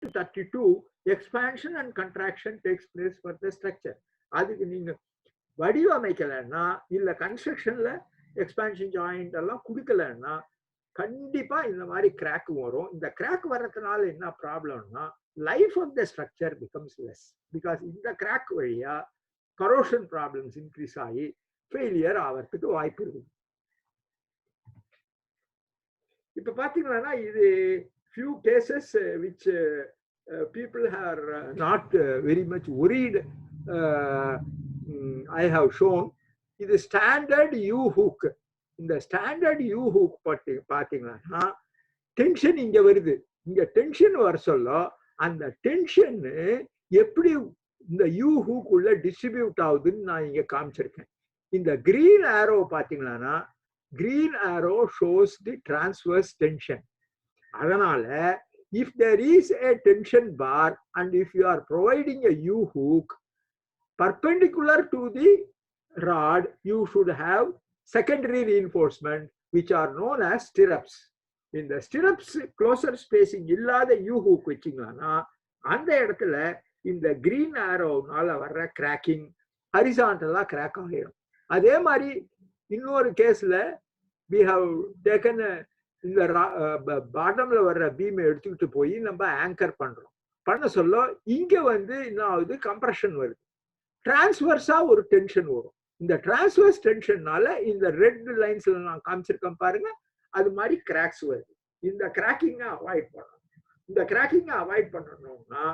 32 expansion and contraction takes place for the structure. அதுக்கு நீங்க வடிவமைக்கலன்னா இல்ல கன்ஸ்ட்ரக்ஷன்ல எக்ஸ்பான்ஷன் ஜாயிண்ட் எல்லாம் கொடுக்கலன்னா கண்டிப்பா இந்த மாதிரி கிராக் வரும். இந்த கிராக் வர்றதுனால என்ன ப்ராப்ளம்னா life of the structure becomes less. Because இந்த கிராக் வழியா கரோஷன் ப்ராப்ளம்ஸ் இன்க்ரீஸ் ஆகி ஃபெயிலியர் ஆகிறதுக்கு வாய்ப்பு இருக்குது. இப்ப பாத்தீங்கன்னா இது few cases which people are not very much worried. I have shown இது ஸ்டாண்டர்ட் யூ ஹூக். இந்த ஸ்டாண்டர்ட் யூ ஹூக் பாத்தீங்கன்னா டென்ஷன் இங்க வருது. இங்க டென்ஷன் வர சொல்ல அந்த டென்ஷன் எப்படி இந்த யூ ஹூக் உள்ள டிஸ்ட்ரிபியூட் ஆகுதுன்னு நான் இங்க காமிச்சிருக்கேன். இந்த கிரீன் ஆரோ பாத்தீங்கன்னா green arrow shows the transverse tension. அதனால if there is a tension bar and if you are providing a U hook perpendicular to the rod, you should have secondary reinforcement which are known as stirrups. In the stirrups closer spacing இல்லாத U hook வச்சிங்களானா அந்த இடத்துல இந்த green arrowனால வர்ற cracking ஹரிசாண்டலா crack ஆகிடும். அதே மாதிரி இன்னொரு கேஸ்ல we have taken இந்த பாட்டம்ல வர்ற பீமை எடுத்துக்கிட்டு போய் நம்ம ஆங்கர் பண்றோம். பண்ண சொல்ல இங்க என்ன ஆகுது, கம்ப்ரெஷன் வருது. டிரான்ஸ்வர்ஸா ஒரு டென்ஷன் வரும். இந்த டிரான்ஸ்வர்ஸ் டென்ஷன்னால இந்த ரெட் லைன்ஸ்ல நான் காமிச்சிருக்கேன் பாருங்க, அது மாதிரி கிராக்ஸ் வருது. இந்த கிராக்கிங்கை அவாய்ட் பண்ணணும். இந்த கிராக்கிங்கை அவாய்ட் பண்ணணும்னா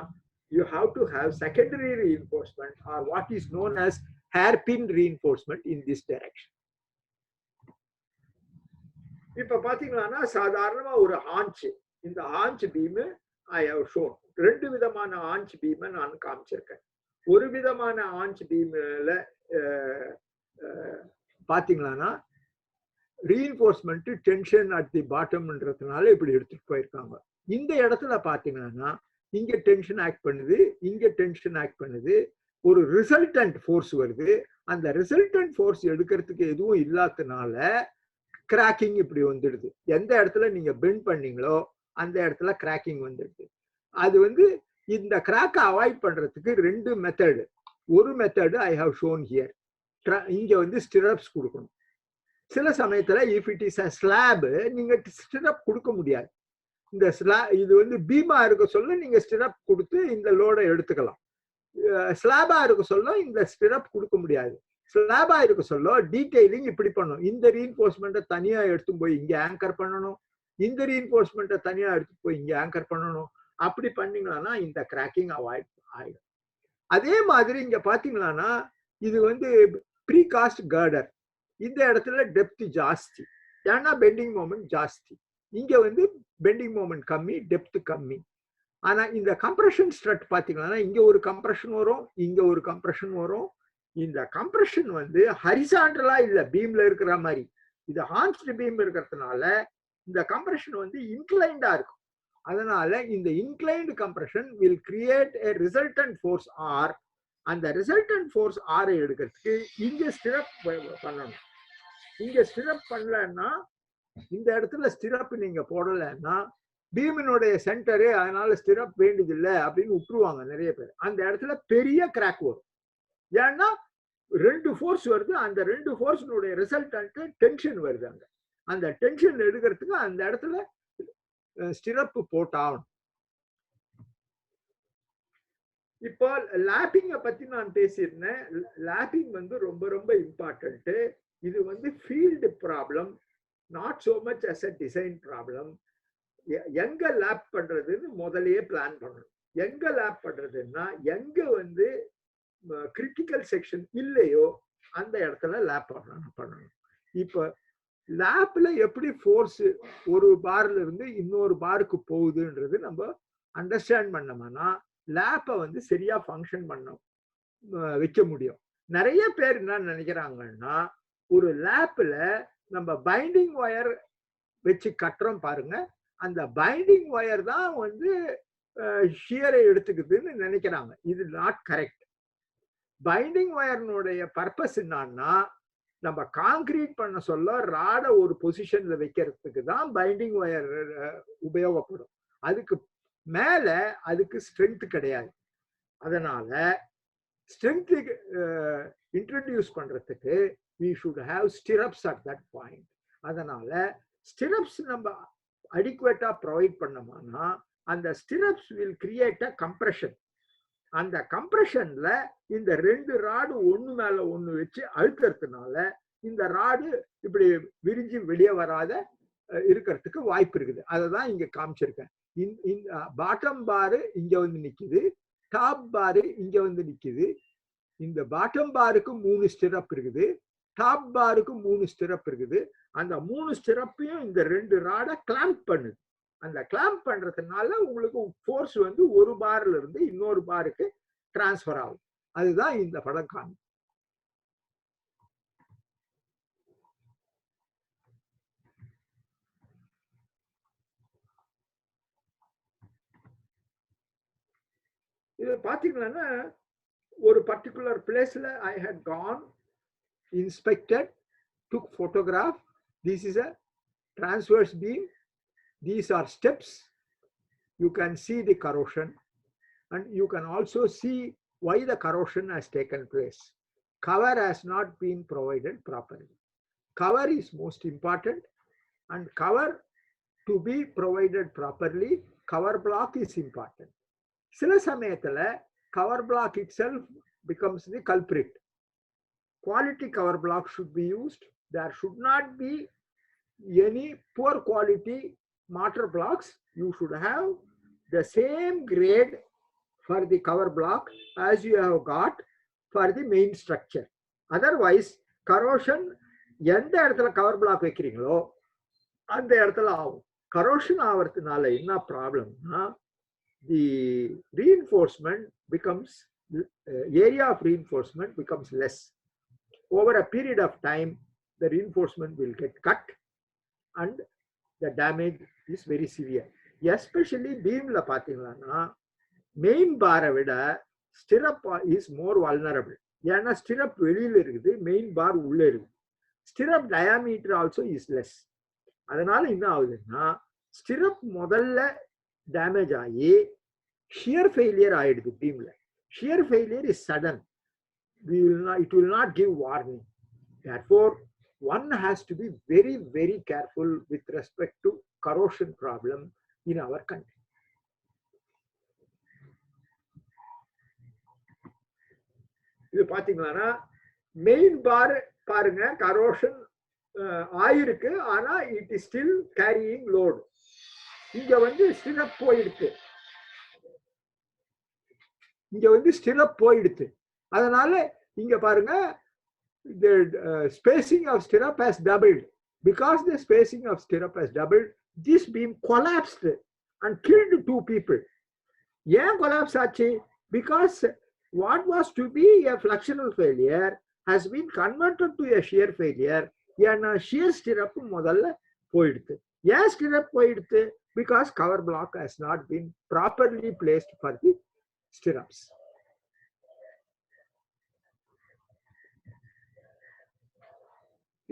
you have to have secondary reinforcement or what is known as hairpin reinforcement in this direction. இப்ப பாத்தீங்கன்னா சாதாரணமா ஒரு ஆஞ்ச், இந்த ஆஞ்ச் பீம் ஐ ஹவ் ஷோன். ரெண்டு விதமான ஆஞ்ச் பீமை நான் காமிச்சிருக்கேன். ஒரு விதமான ஆஞ்ச் பீம்ல பாத்தீங்கன்னா ரீஇன்ஃபோர்ஸ்மெண்ட் டென்ஷன் அட் தி பாட்டம்ன்றதுனால இப்படி எடுத்துட்டு போயிருக்காங்க. இந்த இடத்துல பாத்தீங்கன்னா இங்க டென்ஷன் ஆக்ட் பண்ணுது, இங்க டென்ஷன் ஆக்ட் பண்ணுது, ஒரு ரிசல்டன்ட் ஃபோர்ஸ் வருது. அந்த ரிசல்டன்ட் ஃபோர்ஸ் எடுக்கிறதுக்கு எதுவும் இல்லாததுனால கிராக்கிங் இப்படி வந்துடுது. எந்த இடத்துல நீங்க பெண்ட் பண்ணீங்களோ அந்த இடத்துல கிராக்கிங் வந்துடுது. அது இந்த கிராக்கை அவாய்ட் பண்றதுக்கு ரெண்டு மெத்தடு. ஒரு method I have shown here. இங்க ஸ்டிரப்ஸ் கொடுக்கணும். சில சமயத்துல if it is a slab நீங்க ஸ்டிரப் கொடுக்க முடியாது. இந்த இது பீமா இருக்க சொல்ல நீங்க ஸ்டிரப் கொடுத்து இந்த லோடை எடுத்துக்கலாம். ஸ்லாபா இருக்க சொல்ல இந்த ஸ்டிரப் கொடுக்க முடியாது. ஸ்லாபா இருக்க சொல்ல டீடைலிங் இப்படி பண்ணணும். இந்த ரீஇன்ஃபோர்ஸ்மெண்ட்டை தனியா எடுத்து போய் இங்க ஆங்கர் பண்ணணும், இந்த ரீஇன்ஃபோர்ஸ்மெண்ட்டை தனியா எடுத்து போய் இங்க ஆங்கர் பண்ணணும். அப்படி பண்ணீங்கன்னா இந்த கிராக்கிங் அவாய்ட் ஆயிடும். அதே மாதிரி இங்க பாத்தீங்கன்னா இது ப்ரீகாஸ்ட் கர்டர். இந்த இடத்துல டெப்த் ஜாஸ்தி, ஏன்னா பெண்டிங் மோமெண்ட் ஜாஸ்தி. இங்க பெண்டிங் மோமெண்ட் கம்மி, டெப்த் கம்மி. ஆனா இந்த கம்ப்ரெஷன் ஸ்ட்ரட் பாத்தீங்கன்னா இங்க ஒரு கம்ப்ரெஷன் வரும், இங்க ஒரு கம்ப்ரெஷன் வரும். இந்த கம்ப்ரெஷன் ஹரிசாண்டலா இல்ல பீம்ல இருக்கிற மாதிரி. இது ஹான்ஸ்டு பீம் இருக்கிறதுனால இந்த கம்ப்ரெஷன் இன்க்ளைண்டா இருக்கும். அதனால இந்த inclined compression will create a resultant force R. அந்த ரிசல்டன்ட் ஃபோர்ஸ் ஆரை எடுக்கிறதுக்கு இங்க ஸ்டிரப் பண்ணணும். இங்க ஸ்டிரப் பண்ணலன்னா, இந்த இடத்துல ஸ்டிரப் நீங்க போடலைன்னா பீமினுடைய சென்டரு, அதனால ஸ்டிரப் வேண்டியதில்லை அப்படின்னு விட்டுருவாங்க நிறைய பேர். அந்த இடத்துல பெரிய கிராக் வரும். ஏன்னா ரெண்டு ஃபோர்ஸ் வருது, அந்த ரெண்டு ஃபோர்ஸினுடைய ரிசல்டன்ட் டென்ஷன் வருது. அந்த டென்ஷன் எடுக்கிறதுக்கு அந்த இடத்துல ஸ்டிரப் போட்டாகணும். இப்போ லாப்பிங்கை பத்தி நான் பேசியிருந்தேன். லாப்பிங் ரொம்ப ரொம்ப இம்பார்ட்டன்ட். இது field problem, not so much as a design problem. எங்க லேப் பண்றதுன்னு முதலையே பிளான் பண்ணணும். எங்க லேப் பண்றதுன்னா எங்க கிரிட்டிக்கல் செக்ஷன் இல்லையோ அந்த இடத்துல லேப் பண்ணணும். இப்போ லேப்ல எப்படி ஃபோர்ஸ் ஒரு பார்ல இருந்து இன்னொரு பாருக்கு போகுதுன்றது நம்ம அண்டர்ஸ்டாண்ட் பண்ணோம்னா லேப்பை சரியா ஃபங்க்ஷன் பண்ண வைக்க முடியும். நிறைய பேர் என்ன நினைக்கிறாங்கன்னா, ஒரு லேப்ல நம்ம பைண்டிங் ஒயர் வச்சு கட்டுறோம் பாருங்க, அந்த பைண்டிங் ஒயர் தான் ஷியரை எடுத்துக்குதுன்னு நினைக்கிறாங்க. இது நாட் கரெக்ட். பைண்டிங் ஒயர்னுடைய பர்பஸ் என்னன்னா, நம்ம காங்கிரீட் பண்ண சொல்ல ராட ஒரு பொசிஷன்ல வைக்கிறதுக்கு தான் பைண்டிங் ஒயர் உபயோகப்படும். அதுக்கு மேல அதுக்கு ஸ்ட்ரென்த் கிடையாது. அதனால ஸ்ட்ரென்த் இன்ட்ரடியூஸ் பண்றதுக்கு we should have stirrups at that point. அதனால ஸ்டிரப்ஸ் நம்ம அடிக்குவேட்டா ப்ரொவைட் பண்ணோம்னா அந்த stirrups will create a compression. அந்த கம்ப்ரெஷன்ல இந்த ரெண்டு ராடு ஒண்ணு மேல ஒண்ணு வச்சு அழுத்துறதுனால இந்த ராடு இப்படி விரிஞ்சு வெளியே வராத இருக்கிறதுக்கு வாய்ப்பு இருக்குது. அததான் இங்க காமிச்சிருக்கேன். பாட்டம் பாரு இங்க வந்து நிக்குது, டாப் பாரு இங்க வந்து நிக்குது. இந்த பாட்டம் பாருக்கு 3 ஸ்டிரப் இருக்குது, டாப் பாருக்கு 3 ஸ்டிரப் இருக்குது. அந்த 3 ஸ்டிரப்பையும் இந்த ரெண்டு ராடை கிளாம்ப் பண்ணுது. அந்த கிளாம்ப் பண்றதுனால உங்களுக்கு ஃபோர்ஸ் வந்து ஒரு பார்ல இருந்து இன்னொரு பாருக்கு டிரான்ஸ்பர் ஆகும். அதுதான் இந்த படம் காமி. இது பாத்தீங்கன்னா ஒரு பர்டிகுலர் பிளேஸ்ல I had gone, inspected, took photograph. This is a transverse beam. These are steps. You can see the corrosion and you can also see why the corrosion has taken place. Cover has not been provided properly. Cover is most important, and cover to be provided properly, cover block is important. Sila samayathala cover block itself becomes the culprit. Quality cover block should be used. There should not be any poor quality mortar blocks. You should have the same grade for the cover block as you have got for the main structure. Otherwise corrosion எந்த இடத்துல cover black வைக்கிறீங்களோ அந்த இடத்துல ஆகும். Corrosion ஆகிறதுனால என்ன ப்ராப்ளம்னா the reinforcement becomes area of reinforcement becomes less. Over a period of time the reinforcement will get cut and the damage is very severe. Especially beam la pathina main bar விட stirrup is more vulnerable. ஏன்னா stirrup வெளியில இருக்குது, main bar உள்ள இருக்குது. Stirrup diameter also is less. அதனால என்ன ஆகுதுன்னா stirrup முதல்ல டேமேஜ் ஆகி shear failure ஆயிடுது beamல. Shear failure is sudden. It will not give warning. Therefore one has to be very, very careful with respect to corrosion problem in our country. இது பாத்தீங்கன்னா main பார் பாருங்க, corrosion ஆயிருக்கு, ஆனா it is still carrying load. இங்க வந்து stir up போயிடுச்சு, இங்க வந்து ஸ்டிரப் போயிடுச்சு. அதனால இங்க பாருங்க the spacing of stirrup has doubled. Because the spacing of stirrup has doubled, this beam collapsed and killed 2 people. Yeah, collapse achi because what was to be a fluxional failure has been converted to a shear failure. Yeah, shear stirrup modalla poiduthu. Yeah, stirrup poiduthu because cover block has not been properly placed for the stirrups.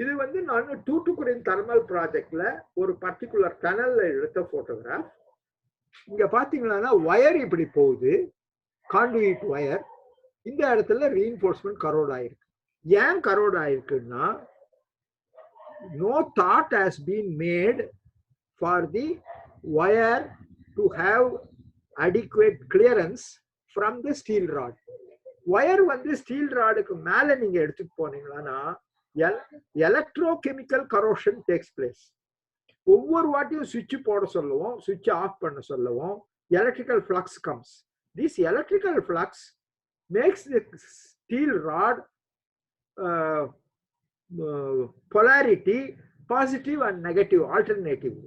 இது வந்து நான் Thoothukudi thermal ப்ராஜெக்ட்ல ஒரு particular டனல்ல எடுத்த photograph. இங்க பாத்தீங்கன்னா wire இப்படி போகுது, கான்டுயிட் வயர். இந்த இடத்துல ரீஇன்ஃபோர்ஸ்மெண்ட் கரோட் ஆயிருக்கு. ஏன் கரோட் ஆயிருக்குன்னா no thought has been made for the wire to have adequate clearance from the steel rod. wire வந்து ஸ்டீல் ராடுக்கு மேல நீங்க எடுத்துட்டு போனீங்கன்னா electrochemical corrosion takes place. ஒவ்வொரு வாட்டியும் சுவிட்ச் போட சொல்லுவோம், சுவிட்ச் ஆஃப் பண்ண சொல்லுவோம், electrical flux comes. This electrical flux makes the steel rod polarity positive and negative, alternative.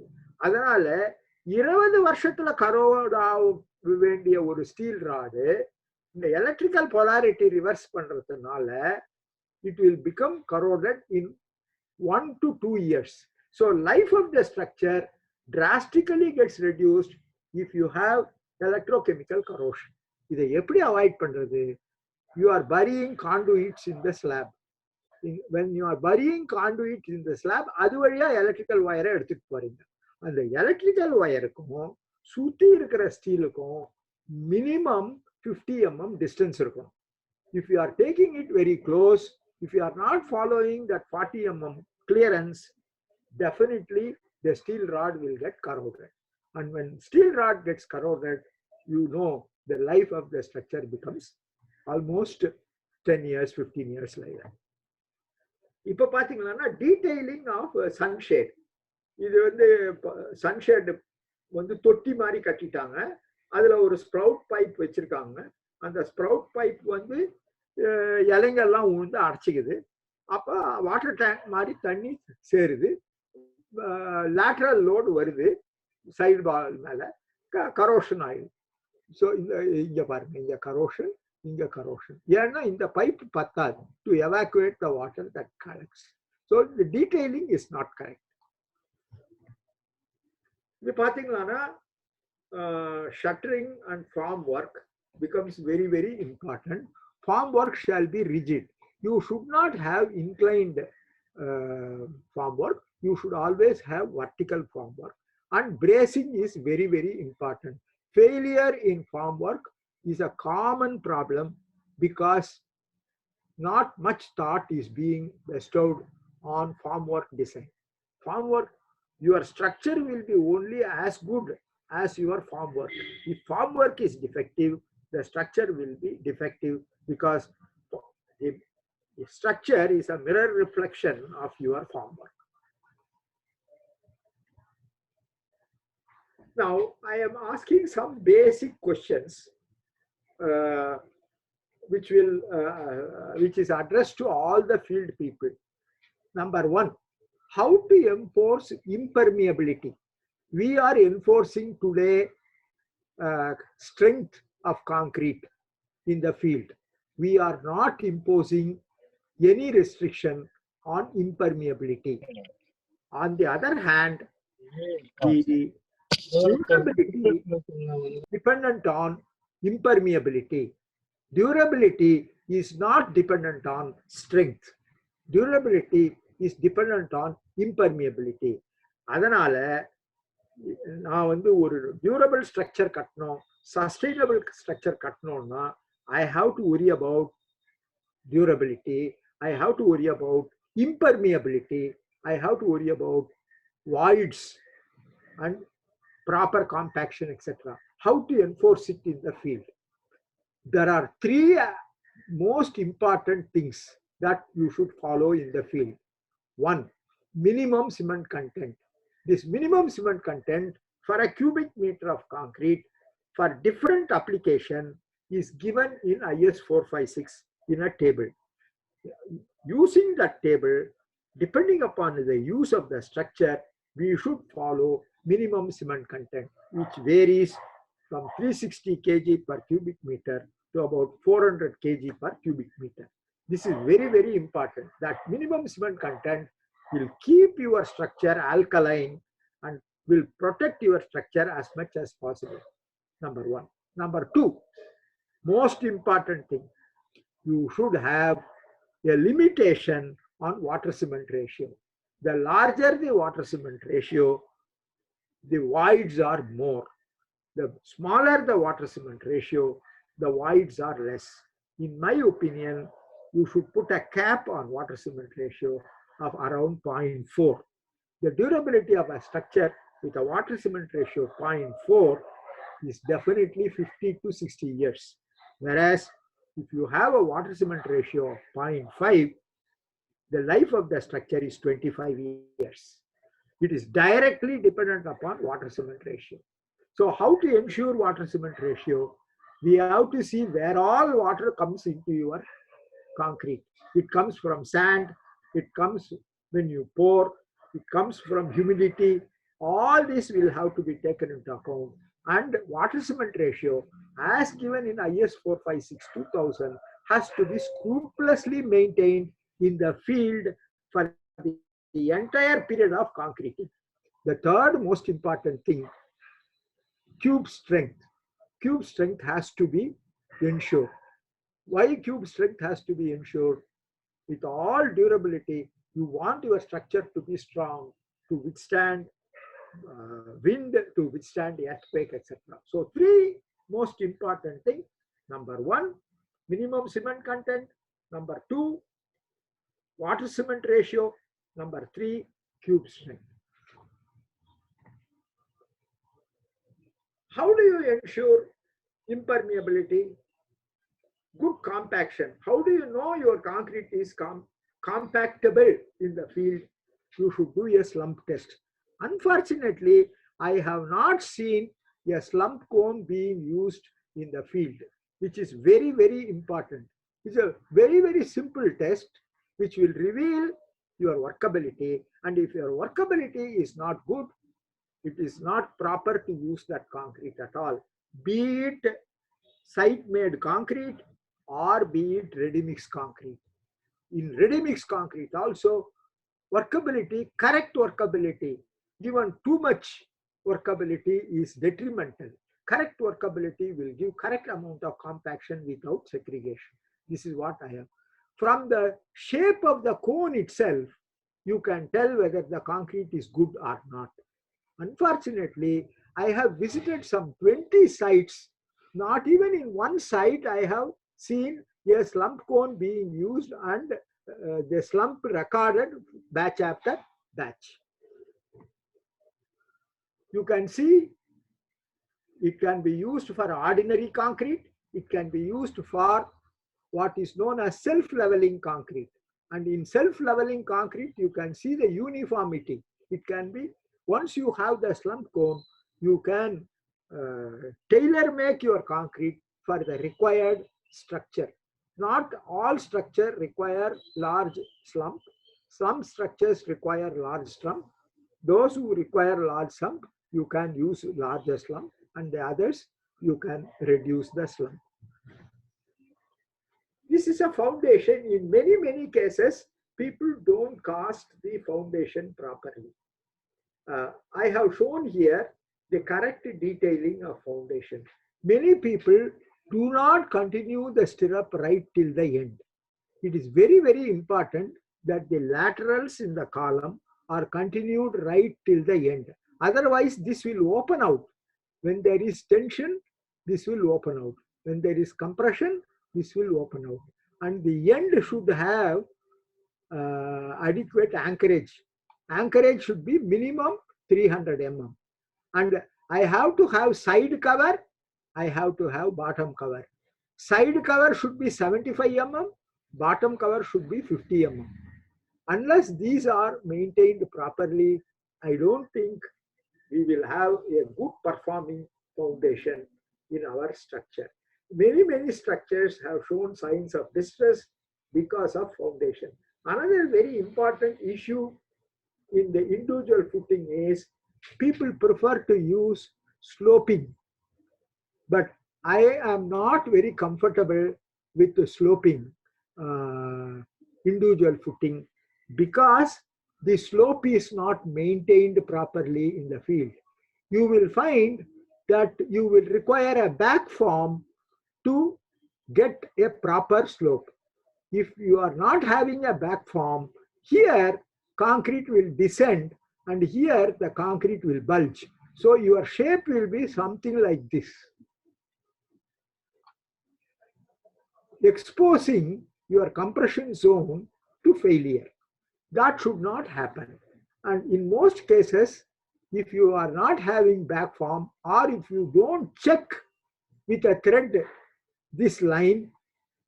அதனால 20 வருஷத்துல கரோட் ஆக வேண்டிய ஒரு ஸ்டீல் ராடு இந்த எலக்ட்ரிக்கல் polarity ரிவர்ஸ் பண்றதுனால it will become corroded in 1 to 2 years. So life of the structure drastically gets reduced if you have electrochemical corrosion. இதை எப்படி avoid பண்றது? You are burying conduits in the slab. When you are burying conduits in the slab, அது வழியா electrical வயரை எடுத்துட்டு போறீங்க. அந்த electrical வயருக்கும் சுத்தி இருக்கிற ஸ்டீலுக்கும் minimum 50 mm distance இருக்கும். If you are taking it very close, if you are not following that 40 mm clearance, definitely the steel rod will get corroded. And when steel rod gets corroded, you know the life of the structure becomes almost 10 years, 15 years later. இப்போ பாத்தீங்கன்னா detailing of sunshade, இது வந்து sunshade வந்து தொட்டி மாதிரி கட்டிட்டாங்க, அதுல ஒரு ஸ்ப்ரவுட் பைப் வச்சிருக்காங்க. அந்த ஸ்ப்ரவுட் பைப் வந்து இலைங்கெல்லாம் உழுந்து அடைச்சிக்குது. அப்ப வாட்டர் டேங்க் மாதிரி தண்ணி சேருது, லேட்டரல் லோடு வருது சைடு பால் மேல, கரோஷன் ஆயிடுது. ஸோ இங்க பாருங்க, இங்க கரோஷன், இங்க கரோஷன். ஏன்னா இந்த பைப் பத்தாது to evacuate the water that collects. So the detailing is not correct. இது பாத்தீங்கன்னா shuttering and form work becomes very, very important. Form work shall be rigid. You should not have inclined form work. You should always have vertical form work. And bracing is very, very important. Failure in form work is a common problem because not much thought is being bestowed on form work design. Form work, your structure will be only as good as your form work. If form work is defective, the structure will be defective because the structure is a mirror reflection of your form work. Now, I am asking some basic questions which is addressed to all the field people. Number one, how to enforce impermeability? We are enforcing today strength of concrete in the field. We are not imposing any restriction on impermeability. On the other hand, the durability dependent on impermeability. Durability is not dependent on strength. Durability is dependent on impermeability. அதனால நான் வந்து ஒரு durable structure கட்டணும், sustainable structure கட்டணும்னா I have to worry about durability, I have to worry about impermeability, I have to worry about voids and proper compaction, etc. How to enforce it in the field? There are three most important things that you should follow in the field. One, minimum cement content. This minimum cement content for a cubic meter of concrete for different application is given in IS 456 in a table. Using that table, depending upon the use of the structure, we should follow minimum cement content, which varies from 360 kg per cubic meter to about 400 kg per cubic meter. This is very, very important. That minimum cement content will keep your structure alkaline and will protect your structure as much as possible. Number one. Number two, most important thing, you should have a limitation on water cement ratio. The larger the water cement ratio, the voids are more. The smaller the water cement ratio, the voids are less. In my opinion, you should put a cap on water cement ratio of around 0.4. The durability of a structure with a water cement ratio of 0.4 is definitely 50 to 60 years. Whereas if you have a water cement ratio of 0.5, the life of the structure is 25 years. It is directly dependent upon water cement ratio. So how to ensure water cement ratio? We have to see where all water comes into your concrete. It comes from sand, it comes when you pour, it comes from humidity. All this will have to be taken into account. And water cement ratio, as given in IS 456-2000, has to be scrupulously maintained in the field for the entire period of concreting. The third most important thing, cube strength. Cube strength has to be ensured. Why cube strength has to be ensured? With all durability, you want your structure to be strong, to withstand wind to withstand earthquake, etc. So three most important things. Number one, minimum cement content. Number two, water cement ratio. Number three, cube strength. How do you ensure impermeability? Good compaction. How do you know your concrete is compactable in the field? You should do a slump test. Unfortunately, I have not seen a slump cone being used in the field, which is very, very important. It's a very, very simple test which will reveal your workability. And if your workability is not good, it is not proper to use that concrete at all, be it site-made concrete or be it ready-mix concrete. In ready-mix concrete also, workability, correct workability, given too much workability is detrimental. Correct workability will give correct amount of compaction without segregation. This is what I have. From the shape of the cone itself, you can tell whether the concrete is good or not. Unfortunately, I have visited some 20 sites. Not even in one site I have seen a slump cone being used and the slump recorded batch after batch. You can see it can be used for ordinary concrete. It can be used for what is known as self-leveling concrete. And in self-leveling concrete, you can see the uniformity. It can be, once you have the slump cone, you can tailor make your concrete for the required structure. Not all structure require large slump. Some structures require large slump. Those who require large slump, you can use larger slump, and the others, you can reduce the slump. This is a foundation. In many, many cases, people don't cast the foundation properly. I have shown here the correct detailing of foundation. Many people do not continue the stirrup right till the end. It is very, very important that the laterals in the column are continued right till the end. Otherwise, this will open out. When there is tension, this will open out. When there is compression, this will open out. And the end should have adequate anchorage. Anchorage should be minimum 300 mm. And I have to have side cover. I have to have bottom cover. Side cover should be 75 mm. Bottom cover should be 50 mm. Unless these are maintained properly, I don't think we will have a good performing foundation in our structure. Many, many structures have shown signs of distress because of foundation. Another very important issue in the individual footing is people prefer to use sloping. But I am not very comfortable with the sloping individual footing because the slope is not maintained properly in the field. You will find that you will require a back form to get a proper slope. If you are not having a back form, here concrete will descend and here the concrete will bulge. So your shape will be something like this. Exposing your compression zone to failure. That should not happen. And in most cases, if you are not having back form or if you don't check with a thread this line,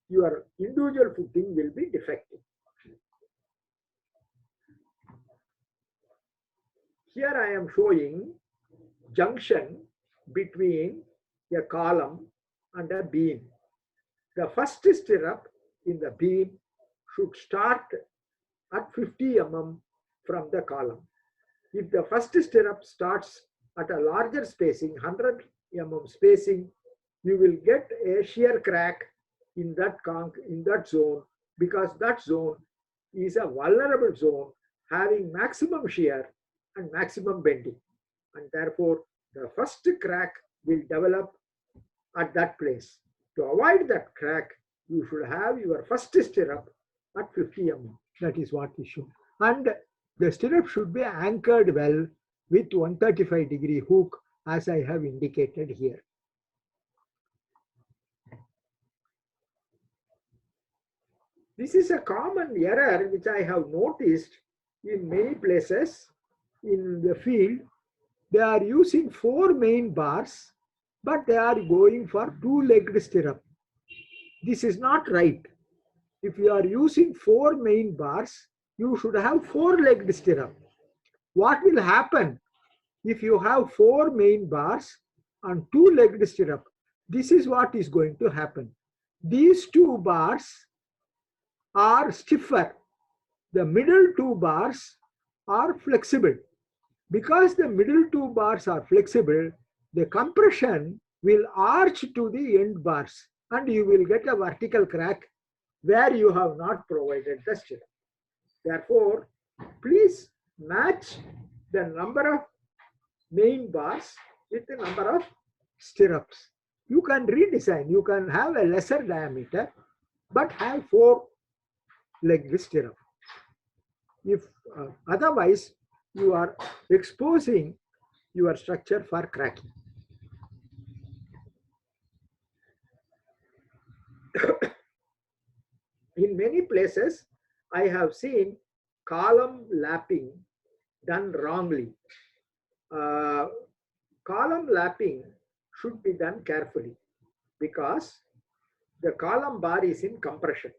your individual footing will be defective. Here I am showing junction between a column and a beam. The first stirrup in the beam should start at 50 mm from the column. If the first stirrup starts at a larger spacing, 100 mm spacing, you will get a shear crack in that zone, because that zone is a vulnerable zone having maximum shear and maximum bending. And therefore, the first crack will develop at that place. To avoid that crack, you should have your first stirrup at 50 mm. That is what is shown. And the stirrup should be anchored well. with 135-degree hook as I have indicated here. This is a common error which I have noticed in many places in the field. They are using 4 main bars, but they are going for 2-legged stirrup. This is not right. If you are using 4 main bars, you should have 4-legged stirrup. What will happen if you have 4 main bars and 2-legged stirrup? This is what is going to happen. These 2 bars are stiffer. The middle 2 bars are flexible. Because the middle 2 bars are flexible, the compression will arch to the end bars and you will get a vertical crack where you have not provided the stirrup. Therefore, please match the number of main bars with the number of stirrups. You can redesign. You can have a lesser diameter, but have 4-legged stirrup. If otherwise, you are exposing your structure for cracking. In many places, I have seen column lapping done wrongly. Column lapping should be done carefully because the column bar is in compression,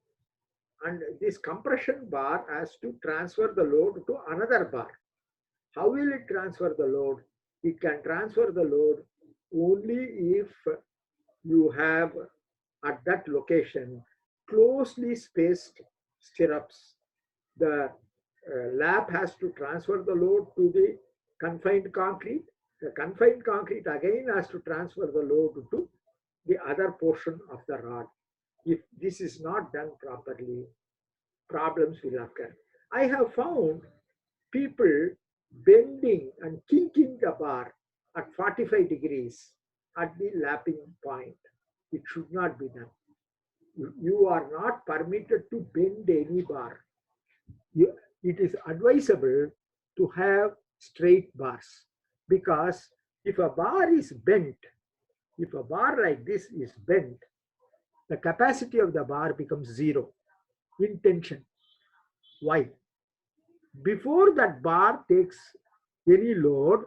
and this compression bar has to transfer the load to another bar. How will it transfer the load? It can transfer the load only if you have at that location closely spaced stirrups. The lap has to transfer the load to the confined concrete. The confined concrete again has to transfer the load to the other portion of the rod. If this is not done properly, problems will occur. I have found people bending and kinking the bar at 45 degrees at the lapping point. It should not be done. You are not permitted to bend any bar. It is advisable to have straight bars, because if a bar is bent, if a bar like this is bent, the capacity of the bar becomes 0 in tension. Why? Before that bar takes any load,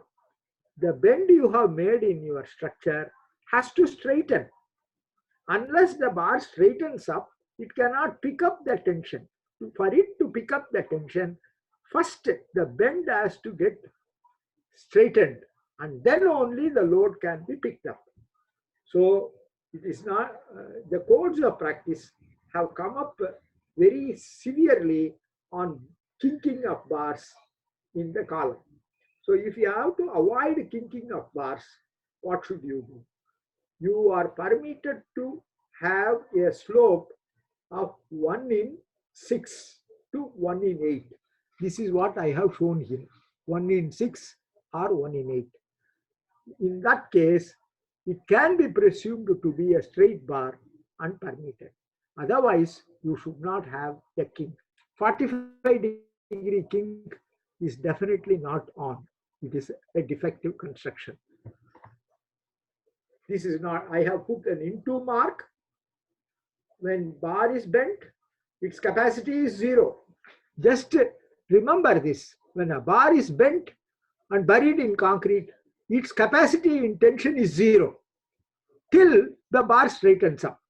the bend you have made in your structure has to straighten. Unless the bar straightens up, it cannot pick up the tension. For it to pick up the tension, first the bend has to get straightened, and then only the load can be picked up. So it is not, the codes of practice have come up very severely on kinking of bars in the column. So if you have to avoid kinking of bars, what should you do? You are permitted to have a slope of 1 in 6 to 1 in 8. This is what I have shown here, 1 in 6 or 1 in 8. In that case, it can be presumed to be a straight bar and permitted. Otherwise, you should not have a kink. 45-degree kink is definitely not on. It is a defective construction. This is not, I have put an into mark. When bar is bent, its capacity is 0. Just remember this. When a bar is bent and buried in concrete, its capacity in tension is 0 till the bar straightens up.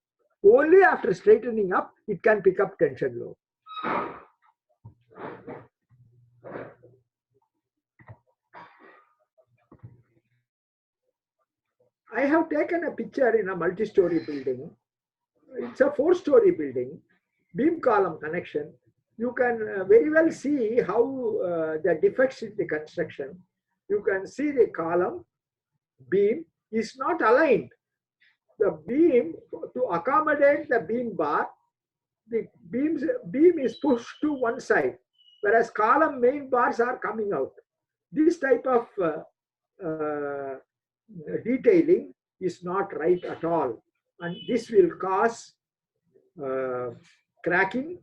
Only after straightening up, it can pick up tension load. I have taken a picture in a multi-story building. It's a 4-story building, beam column connection. You can very well see how the defects in the construction. You can see the column beam is not aligned. The beam, to accommodate the beam bar, the beam is pushed to one side, whereas column main bars are coming out. This type of detailing is not right at all, and this will cause cracking,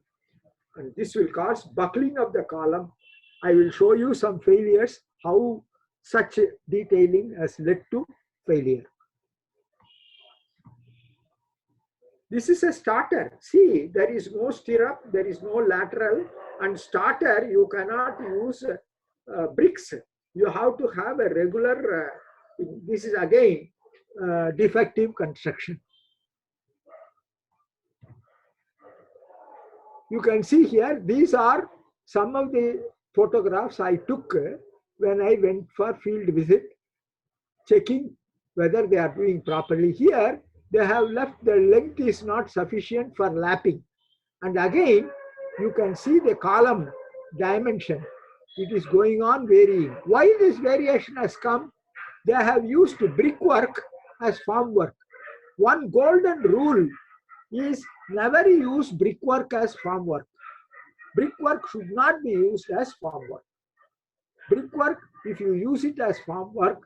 and this will cause buckling of the column. I will show you some failures, how such detailing has led to failure. This is a starter. See, there is no stirrup, there is no lateral, and starter you cannot use bricks. You have to have a regular, this is again defective construction. You can see here, these are some of the photographs I took when I went for field visit, checking whether they are doing properly. Here, they have left the length is not sufficient for lapping. And again, you can see the column dimension. It is going on varying. Why this variation has come? They have used brickwork as formwork. One golden rule is never use brickwork as formwork. Brickwork should not be used as formwork. Brickwork, if you use it as formwork,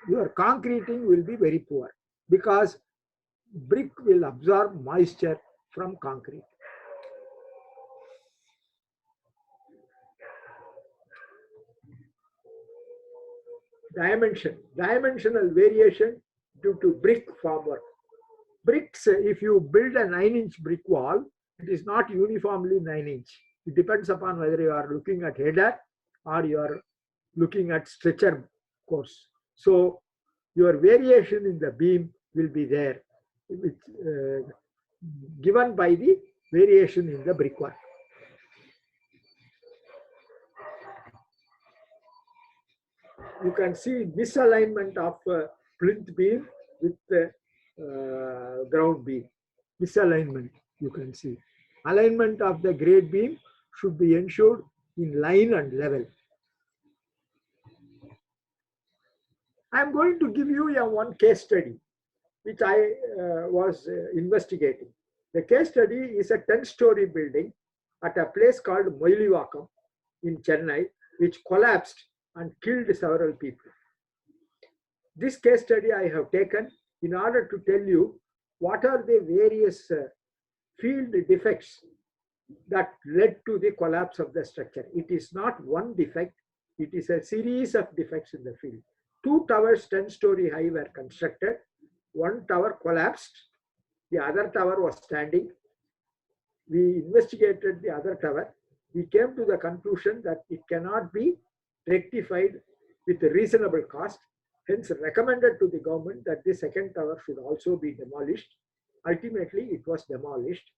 your concreting will be very poor because brick will absorb moisture from concrete. Dimensional variation due to brick formwork. Bricks, if you build a 9-inch brick wall, it is not uniformly 9-inch. It depends upon whether you are looking at header or you are looking at stretcher course. So your variation in the beam will be there, which, given by the variation in the brickwork. You can see misalignment of plinth beam with the ground beam. Misalignment, you can see. Alignment of the grade beam should be ensured in line and level. I am going to give you one case study which I was investigating. The case study is a 10-story building at a place called Moilivakam in Chennai, which collapsed and killed several people. This case study I have taken in order to tell you what are the various field defects that led to the collapse of the structure. It is not one defect, it is a series of defects in the field. 2 towers 10-story high were constructed. One tower collapsed, the other tower was standing. We investigated the other tower. We came to the conclusion that it cannot be rectified with a reasonable cost, hence recommended to the government that the second tower should also be demolished. Ultimately, it was demolished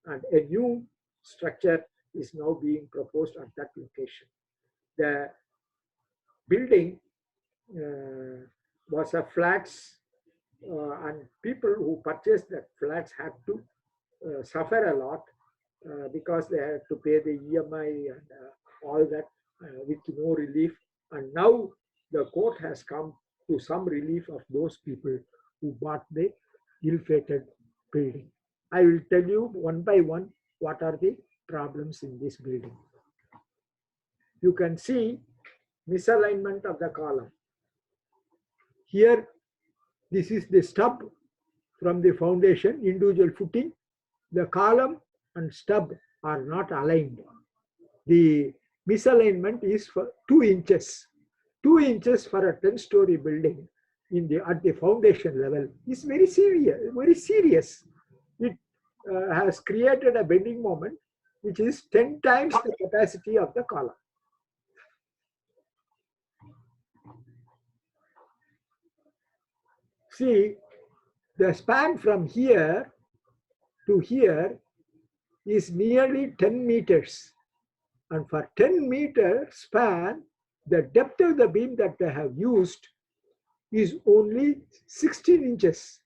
and a new structure is now being proposed at that location. The building was a flats and people who purchased that flats had to suffer a lot because they had to pay the EMI and all that with no relief. And now the court has come to some relief of those people who bought the ill-fated building. I will tell you one by one what are the problems in this building. You can see misalignment of the column. Here, this is the stub from the foundation, individual footing. The column and stub are not aligned. The misalignment is for 2 inches. 2 inches for a 10-story building at the foundation level is very serious. It has created a bending moment which is 10 times the capacity of the column. See, the span from here to here is nearly 10 meters. And for 10-meter span, the depth of the beam that they have used is only 16 inches.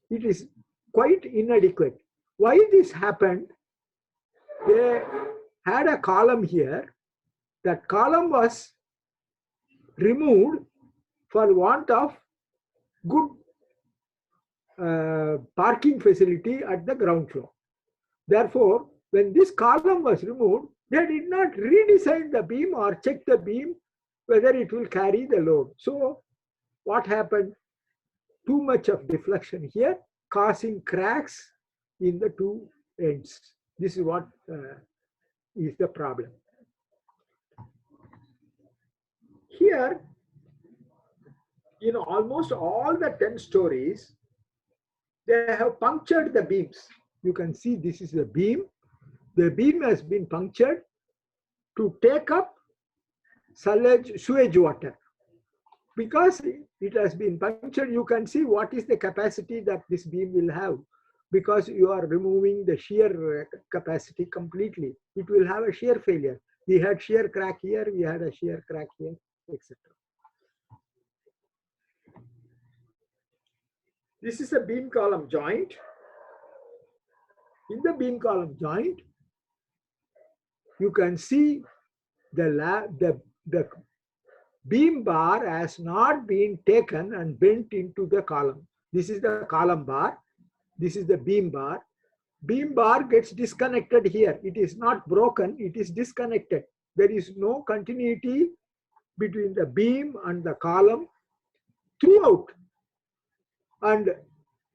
It is quite inadequate. Why this happened? They had a column here. That column was removed for want of good parking facility at the ground floor. Therefore, when this column was removed, they did not redesign the beam or check the beam whether it will carry the load. So what happened? Too much of deflection here, causing cracks in the 2 ends. This is what is the problem. Here, in almost all the 10 stories, they have punctured the beams. You can see this is the beam. The beam has been punctured to take up sewage water. Because it has been punctured, you can see what is the capacity that this beam will have. Because you are removing the shear capacity completely. It will have a shear failure. We had shear crack here, we had a shear crack here, etc. This is a beam column joint. In the beam column joint, you can see the beam bar has not been taken and bent into the column. This is the column bar. This is the beam bar. Beam bar gets disconnected here. It is not broken, it is disconnected. There is no continuity between the beam and the column throughout. And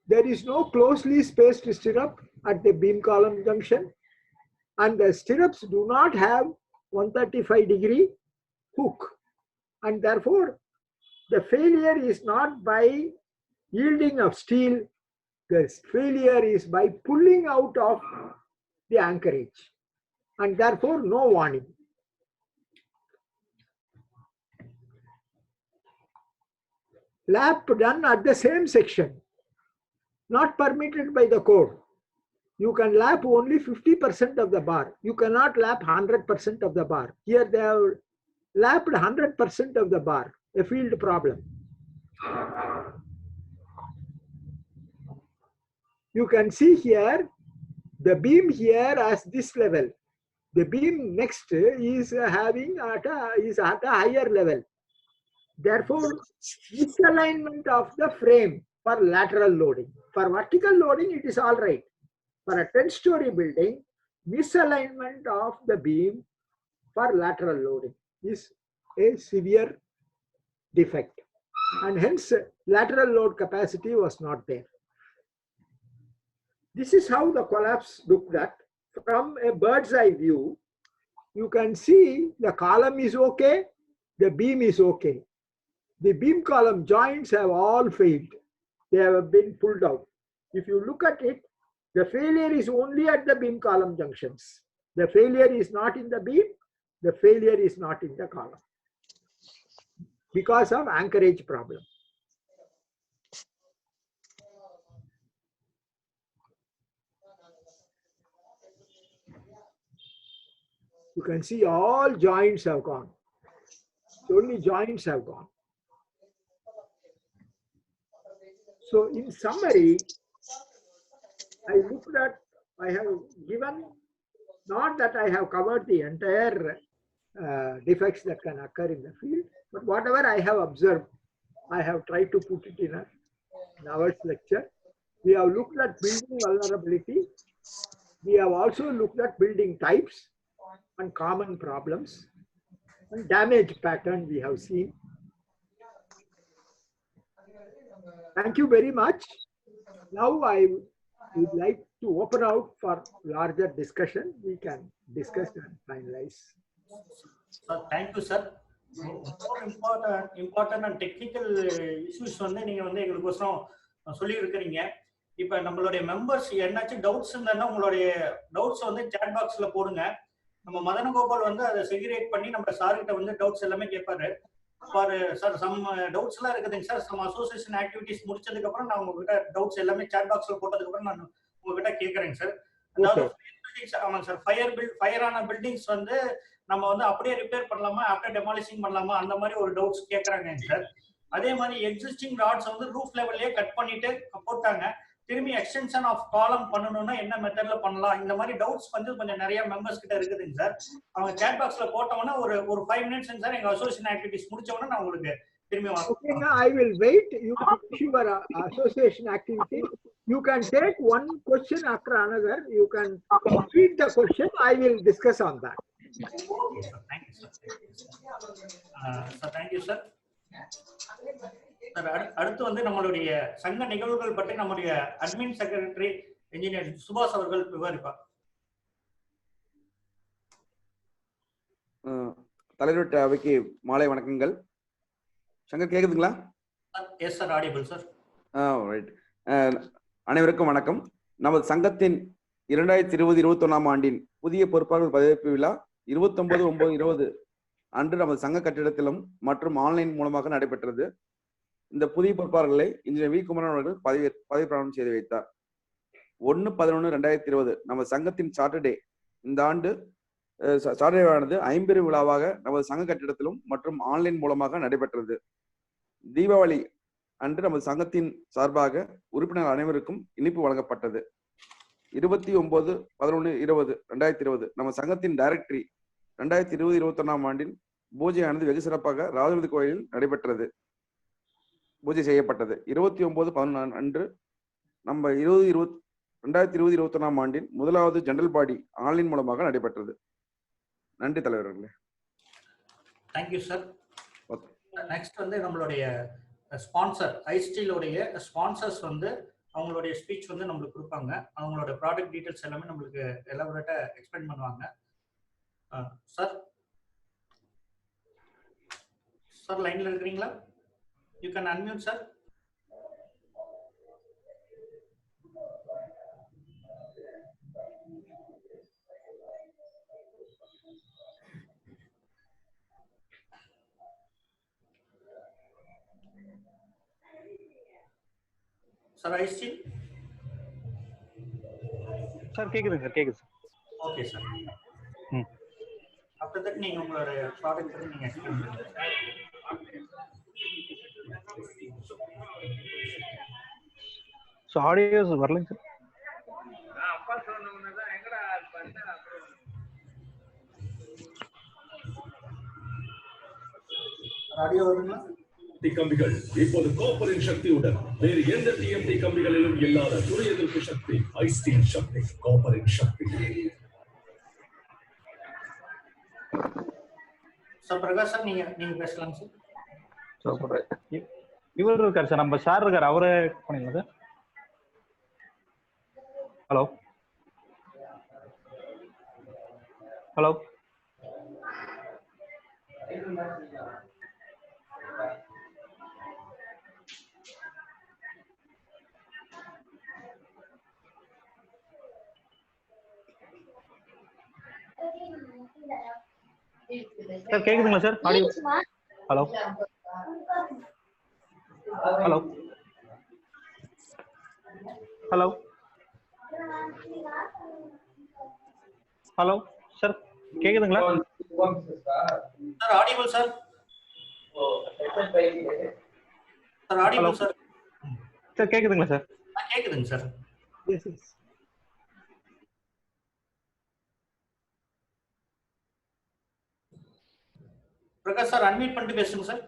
there is no closely spaced stirrup at the beam column junction. And the stirrups do not have 135-degree hook. And therefore, the failure is not by yielding of steel. The failure is by pulling out of the anchorage, and therefore no warning. Lap done at the same section, not permitted by the code. You can lap only 50% of the bar. You cannot lap 100% of the bar. Here they have lapped 100% of the bar, a field problem. You can see here, the beam here as this level. The beam next is having at a higher level. Therefore, misalignment of the frame for lateral loading. For vertical loading, it is all right. For a 10-story building, misalignment of the beam for lateral loading is a severe defect. And hence, lateral load capacity was not there. This is how the collapse looked at. From a bird's eye view, you can see the column is okay, the beam is okay. The beam column joints have all failed. They have been pulled out. If you look at it, the failure is only at the beam column junctions. The failure is not in the beam, the failure is not in the column because of anchorage problem. You can see all joints have gone. Only joints have gone. So in summary, I have given, not that I have covered the entire defects that can occur in the field, but whatever I have observed, I have tried to put it in an hour's lecture. We have looked at building vulnerability. We have also looked at building types and common problems and damage pattern we have seen. Thank you very much. Now I would like to open out for larger discussion. We can discuss and finalize. Sir, thank you, sir. More important and technical issues வந்து நீங்க வந்து எங்களுக்கோசரம் சொல்லி இருக்கிறீங்க. இப்ப நம்மளுடைய members என்னாச்சும் doubts இருந்தா உங்களுடைய doubts வந்து சாட் பாக்ஸ்ல போடுங்க. நம்ம மதனகோபால் வந்து அதை செக்ரிகேட் பண்ணி நம்ம சார்கிட்ட வந்து டவுட்ஸ் எல்லாமே கேட்பாரு. ஃபார் சார் சம் டவுட்ஸ் எல்லாம் இருக்குதுங்க சார். சம் அசோசியேஷன் ஆக்டிவிட்டிஸ் முடிச்சதுக்கு அப்புறம் நான் உங்ககிட்ட டவுட்ஸ் எல்லாமே சாட் பாக்ஸ்ல போட்டதுக்கு அப்புறம் நான் உங்ககிட்ட கேட்கறேங்க சார். அதாவது ஆமாங்க சார், ஃபயரான பில்டிங்ஸ் வந்து நம்ம வந்து அப்படியே ரிப்பேர் பண்ணலாமா, ஆஃப்டர் டெமாலிஷிங் பண்ணலாமா, அந்த மாதிரி ஒரு டவுட்ஸ் கேட்கறாங்க சார். அதே மாதிரி எக்ஸிஸ்டிங் ராட்ஸ் வந்து ரூஃப் லெவல்லயே கட் பண்ணிட்டு போட்டாங்க, திரும்பி எக்ஸ்டென்ஷன் ஆஃப் காலம் பண்ணணும்னா என்ன மெத்தட்ல பண்ணலாம், இந்த மாதிரி டவுட்ஸ் வந்து கொஞ்சம் நிறைய மெம்பர்ஸ் கிட்ட இருக்குதுங்க சார். அவங்க சாட் பாக்ஸ்ல போட்டவொன்னா ஒரு 5 minutes சார் எங்க அசோசியேஷன் ஆக்டிவிட்டிஸ் முடிச்சவொன்னா நான் உங்களுக்கு திரும்பி Okay, now I will wait. You can finish your association activity. You can take one question after another. You can read the question. I will discuss on that. Okay, sir. Thank you, sir. Sir, thank you, sir. அடுத்து வந்து நம்மளுடைய சங்க நிகழ்வுகள் பற்றி நம்முடைய admin secretary engineer சுபாஷ் அவர்கள் விவரிப்பார். தலைவர் அவைக்கு மாலை வணக்கங்கள். சங்கர் கேக்குதுங்களா? Yes sir, audible sir. Right. அனைவருக்கும் வணக்கம். நமது சங்கத்தின் 2020-21 ஆண்டின் புதிய பொறுப்பாளர் பதவியேற்பு விழா 29/9/20 அன்று நமது சங்க கட்டிடத்திலும் மற்றும் ஆன்லைன் மூலமாக நடைபெற்றது. இந்த புதிய பொறுப்பாளர்களை இன்ஜினியர் வி குமரன் அவர்கள் பதவி பிரமாணம் செய்து வைத்தார். 1/11/2020 நமது சங்கத்தின் சாட்டர்டே. இந்த ஆண்டு சாட்டர்டே ஆனது 50 விழாவாக நமது சங்க கட்டிடத்திலும் மற்றும் ஆன்லைன் மூலமாக நடைபெற்றது. தீபாவளி அன்று நமது சங்கத்தின் சார்பாக உறுப்பினர் அனைவருக்கும் இனிப்பு வழங்கப்பட்டது. 29/11/2020 நம்ம சங்கத்தின் டைரக்டரி 2020-21 ஆண்டின் பூஜையானது வெகு சிறப்பாக ராஜபதி கோயிலில் நடைபெற்றது. பூஜை செய்யப்பட்டது. 29/11 அன்று நம்ம 2020-21 ஆண்டின் முதலாவது ஜெனரல் பாடி ஆன்லைன் மூலமாக நடைபெற்றது. நன்றி தலைவர்களே. Thank you sir. நெக்ஸ்ட் வந்து நம்மளுடைய ஸ்பான்சர் ஐஸ்டீலோடைய ஸ்பான்சர்ஸ் வந்து அவங்களுடைய ஸ்பீச் வந்து நம்மளுக்கு கொடுப்பாங்க. அவங்களோட ப்ராடக்ட் டீடைல்ஸ் எல்லாமே நம்மளுக்கு எலாபரேட்டா எக்ஸ்பிளைன் பண்ணுவாங்க. சார் சார் லைன்ல இருக்கிறீங்களா? You can unmute sir. Sir iSteel sir கேக்குதுங்க சார், கேக்குது. Okay sir. ஆஃப்டர் தட் நீங்க உங்களோட ப்ராடக்ட் பத்தி நீங்க எக்ஸ்பிளைன் பண்ணுங்க. ஸோ ஆடியோஸ் வரலைங்க சார். அப்பா சொன்னவங்க தான் எங்கடா பண்ண ஆடியோ வருங்களா? கம்பிகள் இப்போது காப்பரின் சக்தியுடன் வேறு எந்த டிஎம்டி கம்பிகளிலும் இல்லாத துணை எதிர்ப்பு சக்தி. ஐஸ்டீல் சக்தி, காப்பரின் சக்தி. சார் பிரகாஷ் சார் நீங்க பேசலாம் சார். இவர் இருக்காரு சார், நம்ம சார் இருக்காரு, அவரே பண்ணீங்களா சார்? ஹலோ ஹலோ சார் கேக்குதுங்களா sir? Audio. Hello hello hello hello sir கேக்குதுங்களா? Sir audible sir. Sir audible sir. Sir கேக்குதுங்களா சார்? கேக்குதுங்க சார். பிரகாஷ் சார் அன்மியூட் பண்ணிட்டு பேசுங்க சார்.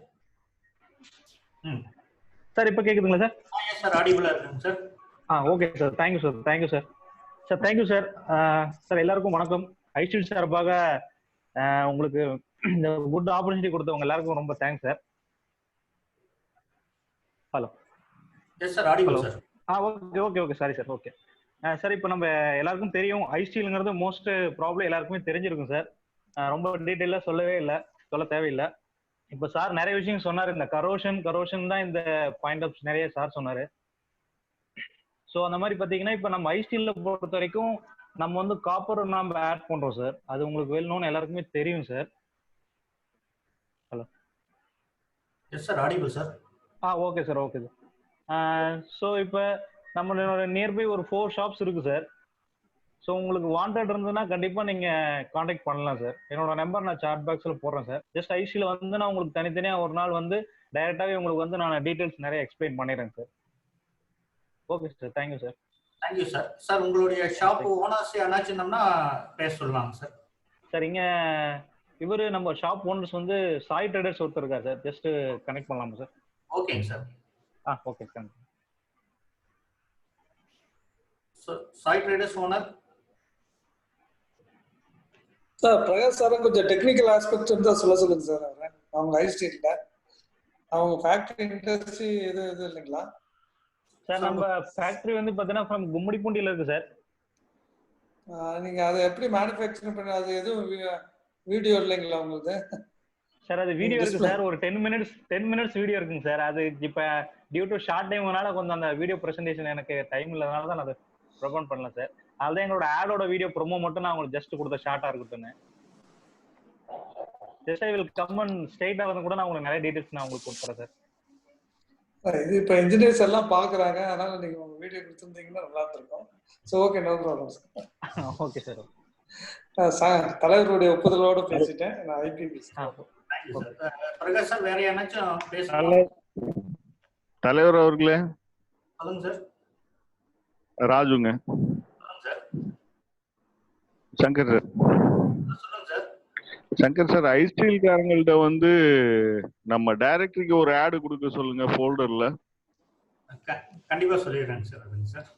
சார் இப்போ கேக்குதுங்களா சார்? எஸ் சார், ஆடிபிளா இருக்குங்க sir. Okay sir, thank you sir, thank you sir. Sir thank you sir. Sir எல்லாருக்கும் வணக்கம். ஐஸ்டீல் சார்பாக உங்களுக்கு இந்த குட் ஆப்பர்ச்சுனிட்டி கொடுத்தவங்க எல்லாருக்கும் ரொம்ப thanks sir. Hello. Yes sir, audible sir. Okay okay okay sorry sir. Okay sir, இப்போ நம்ம எல்லாருக்கும் தெரியும் ஐஸ்டீலுங்கிறது மோஸ்ட் ப்ராப்ளம் எல்லாருக்குமே தெரிஞ்சிருக்கும் சார். ரொம்ப டீட்டெயிலாக சொல்லவே இல்லை, சொல்ல தேவையில்லை. இப்போ சார் நிறைய விஷயம் சொன்னார். இந்த கரோஷன் தான் இந்த பாயிண்ட் ஆஃப் நிறைய சார் சொன்னார். ஸோ அந்த மாதிரி பார்த்தீங்கன்னா இப்போ நம்ம ஐஸ்டீலில் பொறுத்த வரைக்கும் நம்ம வந்து காப்பர் நம்ம ஆட் பண்ணுறோம் சார். அது உங்களுக்கு வெல் நோன் எல்லாருக்குமே தெரியும் sir. Hello. Yes sir, audible sir. Okay sir, okay sir. So இப்போ நம்மளோட நியர்பை ஒரு 4 ஷாப்ஸ் இருக்கு சார். ஸோ உங்களுக்கு வாண்டட் இருந்ததுன்னா கண்டிப்பாக நீங்கள் காண்டாக்ட் பண்ணலாம் சார். என்னோட நம்பர் நான் சாட் பாக்ஸில் போடுறேன் சார். ஜஸ்ட் ஐஸ்டியில் வந்து நான் உங்களுக்கு தனித்தனியாக ஒரு நாள் வந்து டைரெக்டாகவே உங்களுக்கு வந்து நான் டீட்டெயில்ஸ் நிறைய எக்ஸ்பிளைன் பண்ணிடுறேன் sir. Okay sir, thank you sir. Thank you sir. Sir உங்களுடைய ஷாப் ஓனர்ஸ் யாராச்சும்னா பேச சொல்லலாம் சார். சார் இங்கே இவர் நம்ம ஷாப் ஓனர்ஸ் வந்து சாய் ட்ரேடர்ஸ் ஒருத்தர் இருக்கார் சார். ஜஸ்ட் கனெக்ட் பண்ணலாமா சார்? ஓகேங்க sir. Okay sir. Sai traders owner sir Prakash sir கொஞ்சம் டெக்னிக்கல் ஆஸ்பெக்ட் இருந்தா சொல்லுங்க சார். அவங்க ஐஸ்டீல்ல அவங்க ஃபேக்டரி இண்டஸ்ட்ரி இது இல்லைங்களா சார்? நம்ம ஃபேக்டரி வந்து பார்த்தீங்கன்னா ஃப்ரம் கும்மிடிப்பூண்டியில் இருக்கு சார். நீங்க அதை எப்படி மேனுஃபேக்சரிங் பண்ண அது எதுவும் வீடியோ இல்லைங்களா உங்களுக்கு? சார் அது வீடியோ இருக்கு சார், ஒரு 10 மினிட்ஸ் வீடியோ இருக்குங்க சார். அது இப்ப டியூ டு ஷார்ட் டைம்னால கொஞ்சம் அந்த வீடியோ பிரசன்டேஷன் எனக்கு டைம் இல்லாதனால தான் நான் அதை ப்ரொமோட் பண்ணல சார். அதுதான் எங்களோட ஆடோட வீடியோ ப்ரோமோ மட்டும் நான் உங்களுக்கு ஜஸ்ட் கொடுத்த ஷார்ட்டா இருக்கட்டும்னு. Just I will come and ஸ்ட்ரைட்டா வந்து கூட நான் உங்களுக்கு நிறைய டீடைல்ஸ் நான் உங்களுக்கு கொடுத்துறேன் சார். இது இப்ப இன்ஜினியர்ஸ் எல்லாம் பாக்குறாங்க, அதனால நீங்க உங்க வீடியோ கொடுத்துருந்தீங்கன்னா நல்லா இருக்கும். So okay, no problem sir. Okay sir. தலைவருடைய ஒப்புதலோட பேசிட்டேன். நான் ஐபிபி பிரகாஷ் சார் வேற யாராச்சும் பேசலாம்? தலைவர் அவர்களே. சொல்லுங்க சார். ராஜுங்க. சங்கர் சார். சொல்லுங்க சார். சங்கர் சார், ஐஸ்டீல் காரங்கள்ட்ட வந்து நம்ம டைரக்டருக்கு ஒரு ஆடு கொடுக்க சொல்லுங்க ஃபோல்டர்ல. கண்டிப்பா சொல்லிடுறேன் சார். அதுங்க sir.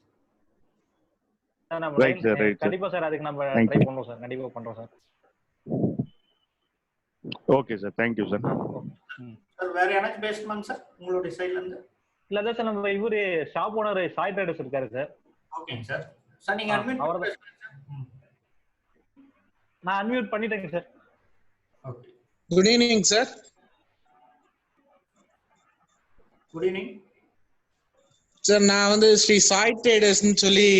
Right sir, right sir. கண்டிப்பா சார், அதுக்கு நம்ம ட்ரை பண்றோம் சார். கண்டிப்பா பண்றோம் sir. Okay sir, thank you sir. Sir வேற யாராச்சும் பேசணுமாங்க சார் உங்களுடைய சைடுல இருந்து? இல்ல அதான் சார், நம்ம இவரு ஷாப் ஓனர் சாய் ட்ரேடர்ஸ் இருக்காரு சார். ஓகேங்க சார். சார் நீங்க அட்மிட் நான் அன்மியூட் பண்ணிட்டேங்க sir. Okay. Good evening sir. Good evening sir. நான் வந்து ஸ்ரீ சாய் ட்ரேடர்ஸ்னு சொல்லி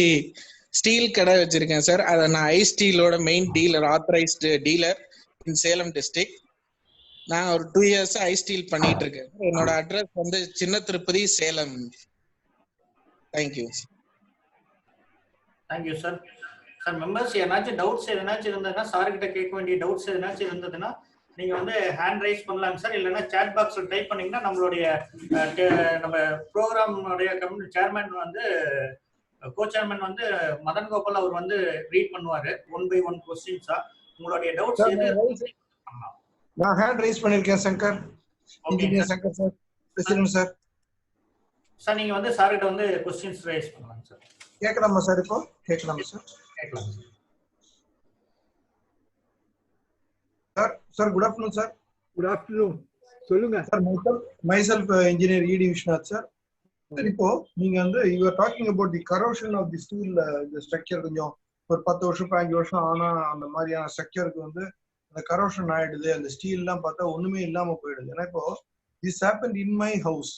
ஸ்டீல் கடை வச்சிருக்கேன் சார். அதை நான் ஐ ஸ்டீலோட மெயின் டீலர், ஆத்தரைஸ்டு டீலர் இன் சேலம் டிஸ்ட்ரிக்ட். நான் ஒரு 2 years ஐ ஸ்டீல் பண்ணிட்டு இருக்கேன். என்னோட அட்ரஸ் வந்து சின்ன Tirupati, Salem. Thank you. Thank you sir. Sir members ஏதாச்சும் டவுட்ஸ் எதனாச்சும் இருந்ததுன்னா, சார் கிட்ட கேட்க வேண்டிய டவுட்ஸ் எதனாச்சும் இருந்ததுன்னா நீங்க வந்து ஹேண்ட் ரைஸ் பண்ணலாம் சார். இல்லைன்னா சாட் பாக்ஸ்ல டைப் பண்ணீங்கன்னா நம்மளுடைய நம்ம ப்ரோக்ராமுடைய சேர்மேன் வந்து கோ சேர்மன் வந்து மதன் கோபால் அவர் வந்து ரீட் பண்ணுவாரு 1 by 1 கொஸ்டின்ஸா. உங்களுடைய டவுட்ஸ் எது? நான் ஹேண்ட் ரைஸ் பண்ணிருக்கேன் Shankar. Engineer Shankar sir. President sir. Sir நீங்க வந்து சார் கிட்ட வந்து क्वेश्चंस ரைஸ் பண்ணலாம் சார். கேட்கலாமா சார்? இப்போ கேட்கலாமா சார்? கேட்கலாம் sir. Sir good afternoon sir. Good afternoon. சொல்லுங்க sir. Myself engineer E D Viswanath sir. இப்போ நீங்க வந்து you are talking about the corrosion of the steel structure. கொஞ்சம் ஒரு 10 வருஷம் 15 வருஷம் ஆனா அந்த மாதிரியான ஸ்ட்ரக்சருக்கு வந்து அந்த கரோஷன் ஆயிடுது. அந்த ஸ்டீல் எல்லாம் பார்த்தா ஒண்ணுமே இல்லாம போயிடுது. ஏன்னா இப்போ this happened in my house.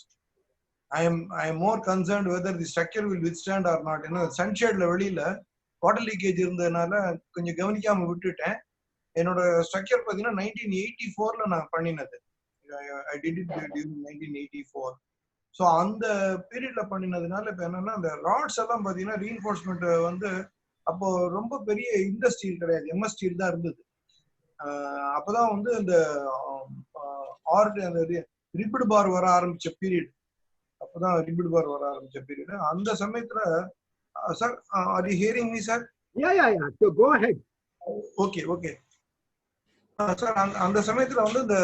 I am more concerned whether the structure will withstand or not. ஏன்னா சன்ஷேட்ல வெளியில வாட்டர் லீக்கேஜ் இருந்ததுனால கொஞ்சம் கவனிக்காம விட்டுட்டேன். என்னோட ஸ்ட்ரக்சர் பார்த்தீங்கன்னா 1984ல நான் பண்ணினது. I did it during 1984. So அந்த பீரியட்ல பண்ணினதுனால இப்போ என்னன்னா அந்த ராட்ஸ் எல்லாம் பார்த்தீங்கன்னா ரீஎன்ஃபோர்ஸ்மெண்ட் வந்து அப்போ ரொம்ப பெரிய இந்த ஸ்டீல் கிடையாது, எம்எஸ் ஸ்டீல் தான் இருந்தது. அப்போதான் வந்து இந்த அந்த ரிபிட் பார் வர ஆரம்பிச்ச பீரியட். அப்போதான் ரிபிட் பார் வர ஆரம்பிச்ச பீரியட். அந்த சமயத்துல sir, are you hearing me sir? Go ahead. Okay okay sir. அந்த சமயத்துல வந்து இந்த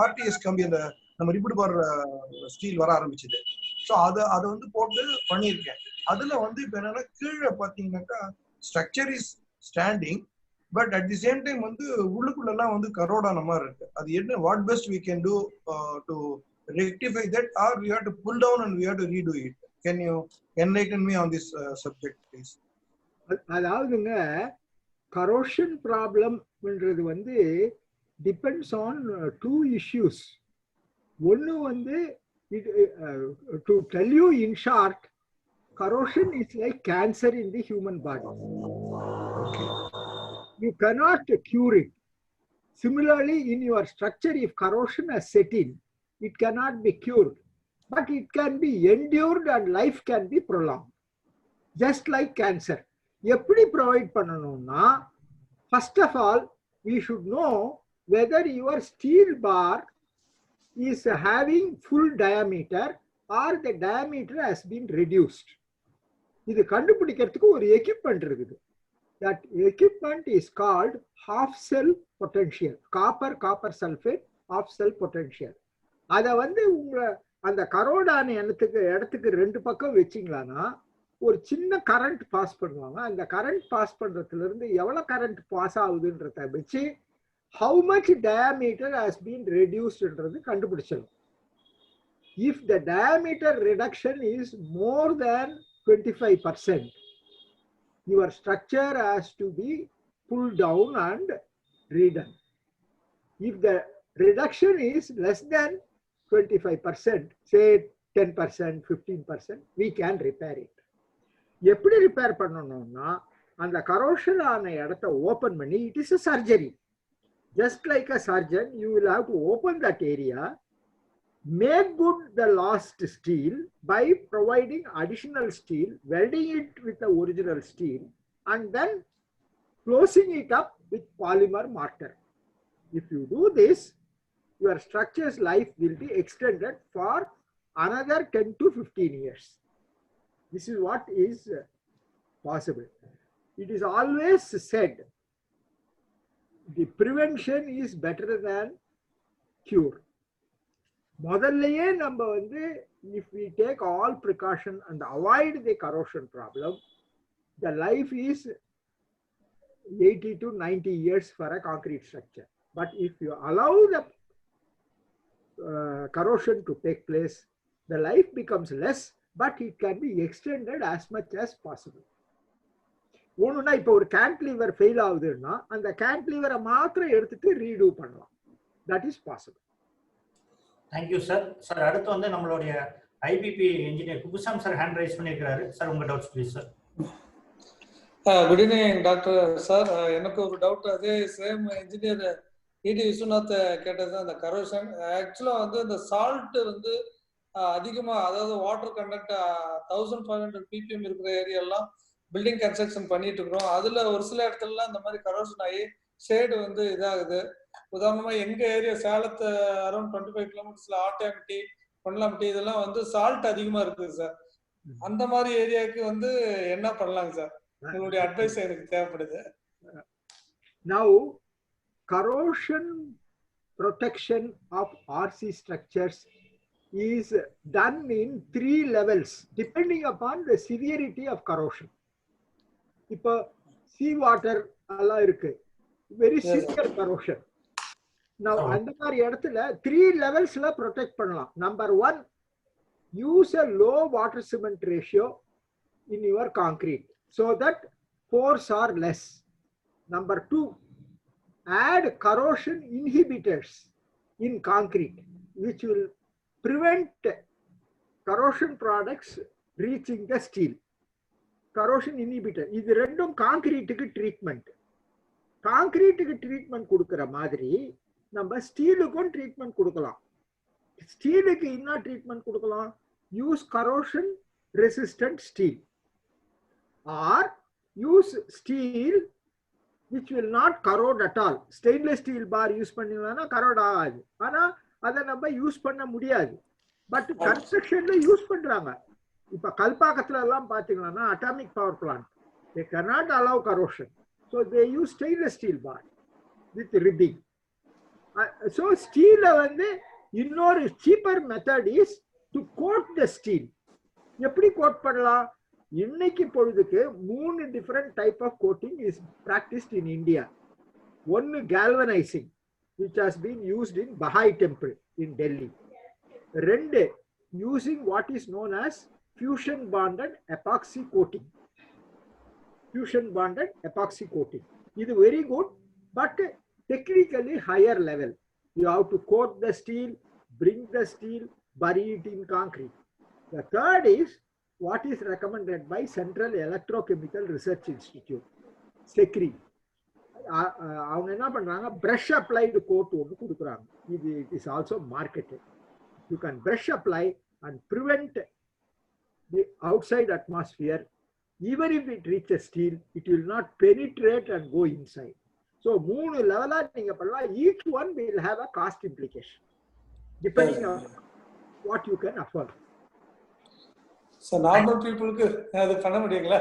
ஆர்டிஎஸ் கம்பி, அந்த நம்ம ரிபிட் பார் ஸ்டீல் வர ஆரம்பிச்சது. ஸோ அதை வந்து போட்டு பண்ணியிருக்கேன். அதுல வந்து இப்போ என்னன்னா கீழே பார்த்தீங்கன்னாக்கா structure is standing, but at the same time வந்து உள்ளுக்குள்ளெல்லாம் வந்து கரோடான மாதிரி இருக்கு. அது என்ன, what best we can do to rectify that, or we have to pull down and we have to redo it? Can you enlighten me on this subject please? அதாவதுங்க, corrosion ப்ராப்ளம்ன்றது வந்து டிபெண்ட்ஸ் ஆன் 2 issues. ஒன்னு வந்து to tell you in short, corrosion is like cancer in the human body. You cannot cure it. Similarly, in your structure, if corrosion has set in, it cannot be cured, but it can be endured and life can be prolonged, just like cancer. எப்படி provide பண்ணணும்னா, first of all we should know whether your steel bar is having full diameter or the diameter has been reduced. இது கண்டுபிடிக்கிறதுக்கு ஒரு equipment இருக்குது. That equipment is called half cell potential, copper sulfate half cell potential. அதை வந்து உங்க அந்த கரோடான இடத்துக்கு 2 பக்கம் வச்சிங்களான்னா ஒரு சின்ன கரண்ட் பாஸ் பண்ணுவாங்க. அந்த கரண்ட் பாஸ் பண்றதுல இருந்து எவ்வளவு கரண்ட் பாஸ் ஆகுதுன்றத வச்சு how much diameter has been reduced என்றது கண்டுபிடிச்சிடும். If the diameter reduction is more than 25%, your structure has to be pulled down and redone. If the reduction is less than 25%, say 10%, 15%, we can repair it. எப்படி repair பண்ணணும்னா அந்த corrosion ஆன இடத்த open பண்ணி, it is a surgery. Just like a surgeon, you will have to open that area, make good the lost steel by providing additional steel, welding it with the original steel, and then closing it up with polymer mortar. If you do this, your structure's life will be extended for another 10 to 15 years. This is what is possible. It is always said, the prevention is better than cure. முதல்லயே நம்ம வந்து, if we take all precaution and avoid the corrosion problem, the life is 80 to 90 years for a concrete structure. But if you allow the corrosion to take place, the life becomes less, but it can be extended as much as possible. ஒண்ணுனா இப்போ ஒரு cantilever fail ஆகுதுன்னா அந்த கேன்டிலீவரை மாத்திரம் எடுத்துட்டு redo பண்ணலாம். That is possible. Thank you sir. Sir அடுத்து வந்து நம்மளுடைய IPP engineer Kuppusamy sir hand rice பண்ணியிருக்கிறாரு. சார் உங்க doubts please sir. Good evening doctor sir. எனக்கு ஒரு டவுட், அதே சேம் இன்ஜினியர் இடி விஸ்வநாத் கேட்டது அந்த கரோஷன். ஆக்சுவலா வந்து இந்த சால்ட் வந்து அதிகமா, அதாவது வாட்டர் கண்டென்ட் 1500 ppm இருக்கிற ஏரியாலாம் பில்டிங் கன்ஸ்ட்ரக்ஷன் பண்ணிட்டு இருக்கிறோம். அதுல ஒரு சில இடத்துலலாம் இந்த மாதிரி கரோஷன் ஆகி ஷேடு வந்து இதாகுது. உதாரணமா எங்க ஏரியா சேலத்து அரௌண்ட் 25 கிலோமீட்டர்ஸ்ல ஆட்டாம்பட்டி, பொன்னலாம்பட்டி இதெல்லாம் வந்து சால்ட் அதிகமா இருக்குது சார். அந்த மாதிரி ஏரியாவுக்கு வந்து என்ன பண்ணலாங்க சார்? உங்களுடைய அட்வைஸ் எனக்கு தேவைப்படுது. Now, corrosion protection of RC structures is done in 3 levels depending upon the severity of corrosion. இப்போ sea water எல்லாம் இருக்கு, very severe corrosion. Now அந்த மாதிரி இடத்துல 3 levelsல protect பண்ணலாம். Number 1, use a low water cement ratio in your concrete so that pores are less. Number 2, add corrosion inhibitors in concrete which will prevent corrosion products reaching the steel. Corrosion inhibitor இது ரெண்டும் கான்கிரீட்டுக்கு treatment. கான்கிரீட்டுக்கு treatment கொடுக்கிற மாதிரி நம்ம ஸ்டீலுக்கும் treatment கொடுக்கலாம். ஸ்டீலுக்கு என்ன treatment கொடுக்கலாம்? Use corrosion resistant steel or use steel which will not corrode at all. Stainless steel bar யூஸ் பண்ணீங்கன்னா corrode ஆகாது. ஆனா அதை நம்ம யூஸ் பண்ண முடியாது. பட் கன்ஸ்ட்ரக்ஷன்ல யூஸ் பண்றாங்க. இப்ப கல்பாக்கத்துல எல்லாம் பாத்தீங்கன்னா atomic power plant, they cannot allow corrosion, so they use stainless steel bar with ribbing. So steel வந்து இன்னொரு cheaper method is to coat the steel. எப்படி கோட் பண்ணலாம்? இன்னைக்கு பொழுதுக்கு 3 different type of coating is practiced in India. One, galvanizing, which has been used in Baha'i temple in Delhi. 2, using what is known as fusion bonded epoxy coating. Fusion bonded epoxy coating. It is very good, but technically higher level. You have to coat the steel, bring the steel, bury it in concrete. The third is what is recommended by Central Electrochemical Research Institute, SECRI. அவங்க என்ன பண்றாங்க? brush applied coat ஒன்று கொடுக்குறாங்க. இது it is also marketed. You can brush apply and prevent the outside atmosphere. Even if it reaches steel, it will not penetrate and go inside. So 3 லெவலா நீங்க பண்ணலாம். Each one will have a cost implication depending on what you can afford. So normal பீப்புளுக்கு அது பண்ண முடியுங்களா?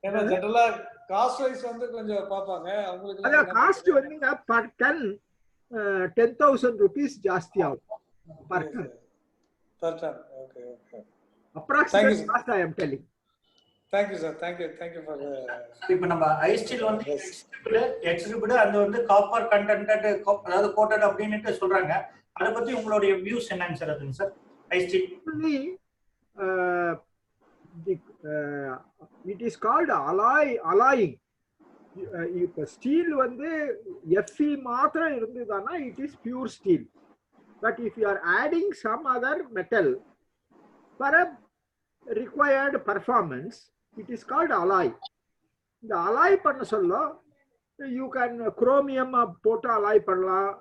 ஏன்னா ஜெனரலா cost wise வந்து கொஞ்சம் பாப்பாங்க. அவங்களுக்கு அத காஸ்ட் வந்து per ton 10,000 rupees ஜாஸ்தி ஆகும் per ton. Per ton. Okay, okay. Approximate cost I am telling. Thank you sir. Thank you for இப்போ நம்ம ஐஸ்டீல் வந்து எக்ஸ்ட்ரிபியூட் அந்த வந்து காப்பர் கண்டென்ட் அதாவது கோட்டட் அப்படினு சொல்றாங்க. அத பத்தி உங்களுடைய வியூஸ் என்னங்க சார்? அதுங்க sir iSteel it is called alloying. இப்போ ஸ்டீல் வந்து Fe மாத்திரம் இருந்ததுன்னா it is pure steel. But if you are adding some other metal for a required performance it is called alloy. இந்த அலாய் பண்ண சொல்ல you can chromium போட்டு alloy பண்ணலாம்,